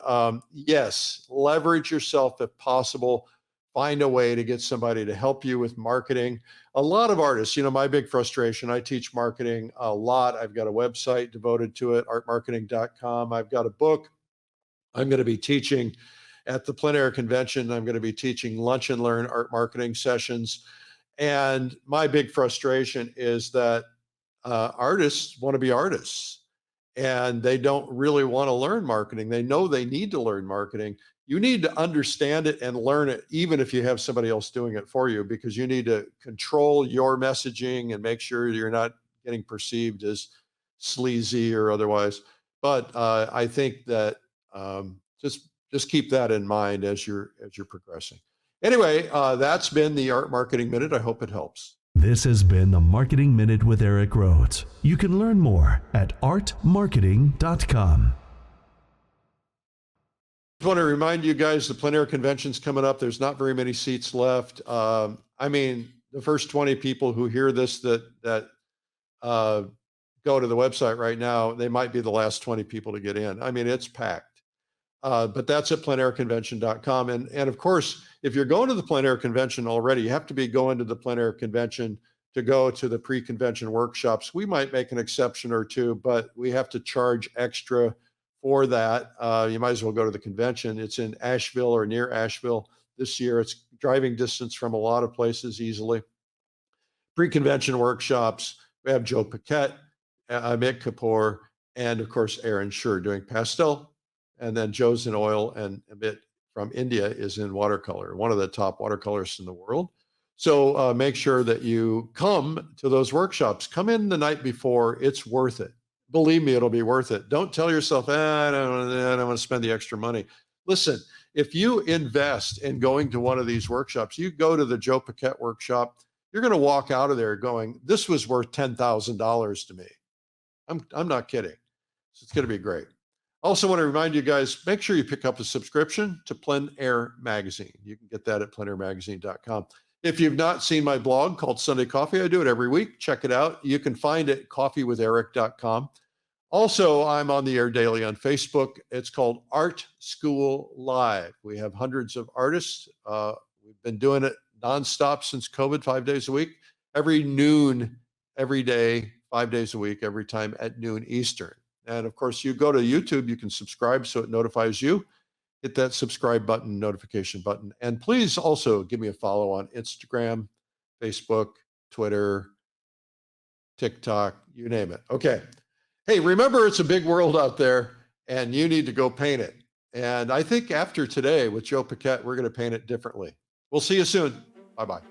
Yes, leverage yourself if possible. Find a way to get somebody to help you with marketing. A lot of artists, my big frustration, I teach marketing a lot. I've got a website devoted to it, artmarketing.com. I've got a book. I'm going to be teaching at the Plein Air Convention. I'm going to be teaching lunch and learn art marketing sessions. And my big frustration is that artists want to be artists and they don't really want to learn marketing. They know they need to learn marketing. You need to understand it and learn it, even if you have somebody else doing it for you, because you need to control your messaging and make sure you're not getting perceived as sleazy or otherwise. But I think that just keep that in mind as you're progressing. Anyway, that's been the Art Marketing Minute. I hope it helps. This has been the Marketing Minute with Eric Rhoads. You can learn more at artmarketing.com. I want to remind you guys, the Plein Air Convention's coming up. There's not very many seats left. The first 20 people who hear this that go to the website right now, they might be the last 20 people to get in. It's packed. But that's at pleinairconvention.com. And of course, if you're going to the Plein Air Convention already, you have to be going to the Plein Air Convention to go to the pre-convention workshops. We might make an exception or two, but we have to charge extra for that. You might as well go to the convention. It's in Asheville or near Asheville this year. It's driving distance from a lot of places easily. Pre-convention workshops, we have Joe Paquet, Amit Kapoor, and of course, Aaron Schur doing pastel. And then Joe's in oil, and Amit from India is in watercolor, one of the top watercolorists in the world. So make sure that you come to those workshops. Come in the night before. It's worth it. Believe me, it'll be worth it. Don't tell yourself, I don't want to spend the extra money. Listen, if you invest in going to one of these workshops, you go to the Joe Paquet workshop, you're going to walk out of there going, this was worth $10,000 to me. I'm not kidding. So it's going to be great. I also want to remind you guys, make sure you pick up a subscription to Plein Air Magazine. You can get that at pleinairmagazine.com. If you've not seen my blog called Sunday Coffee, I do it every week. Check it out. You can find it at coffeewitheric.com. Also, I'm on the air daily on Facebook. It's called Art School Live. We have hundreds of artists. We've been doing it nonstop since COVID, 5 days a week, every noon, every day, 5 days a week, every time at noon Eastern. And of course, you go to YouTube, you can subscribe so it notifies you. Hit that subscribe button, notification button. And please also give me a follow on Instagram, Facebook, Twitter, TikTok, you name it. Okay. Hey, remember, it's a big world out there and you need to go paint it. And I think after today with Joe Paquet, we're going to paint it differently. We'll see you soon. Bye-bye.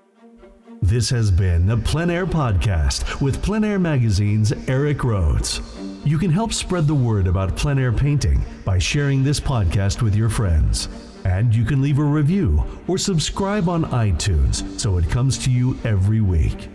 This has been the Plein Air Podcast with Plein Air Magazine's Eric Rhoads. You can help spread the word about plein air painting by sharing this podcast with your friends. And you can leave a review or subscribe on iTunes so it comes to you every week.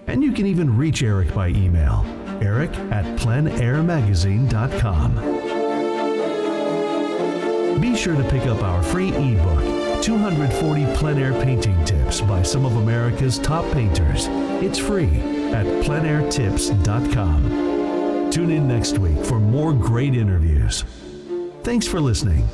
And you can even reach Eric by email, eric@pleinairmagazine.com. Be sure to pick up our free ebook, 240 plein air painting tips by some of America's top painters. It's free at pleinairtips.com. Tune in next week for more great interviews. Thanks for listening.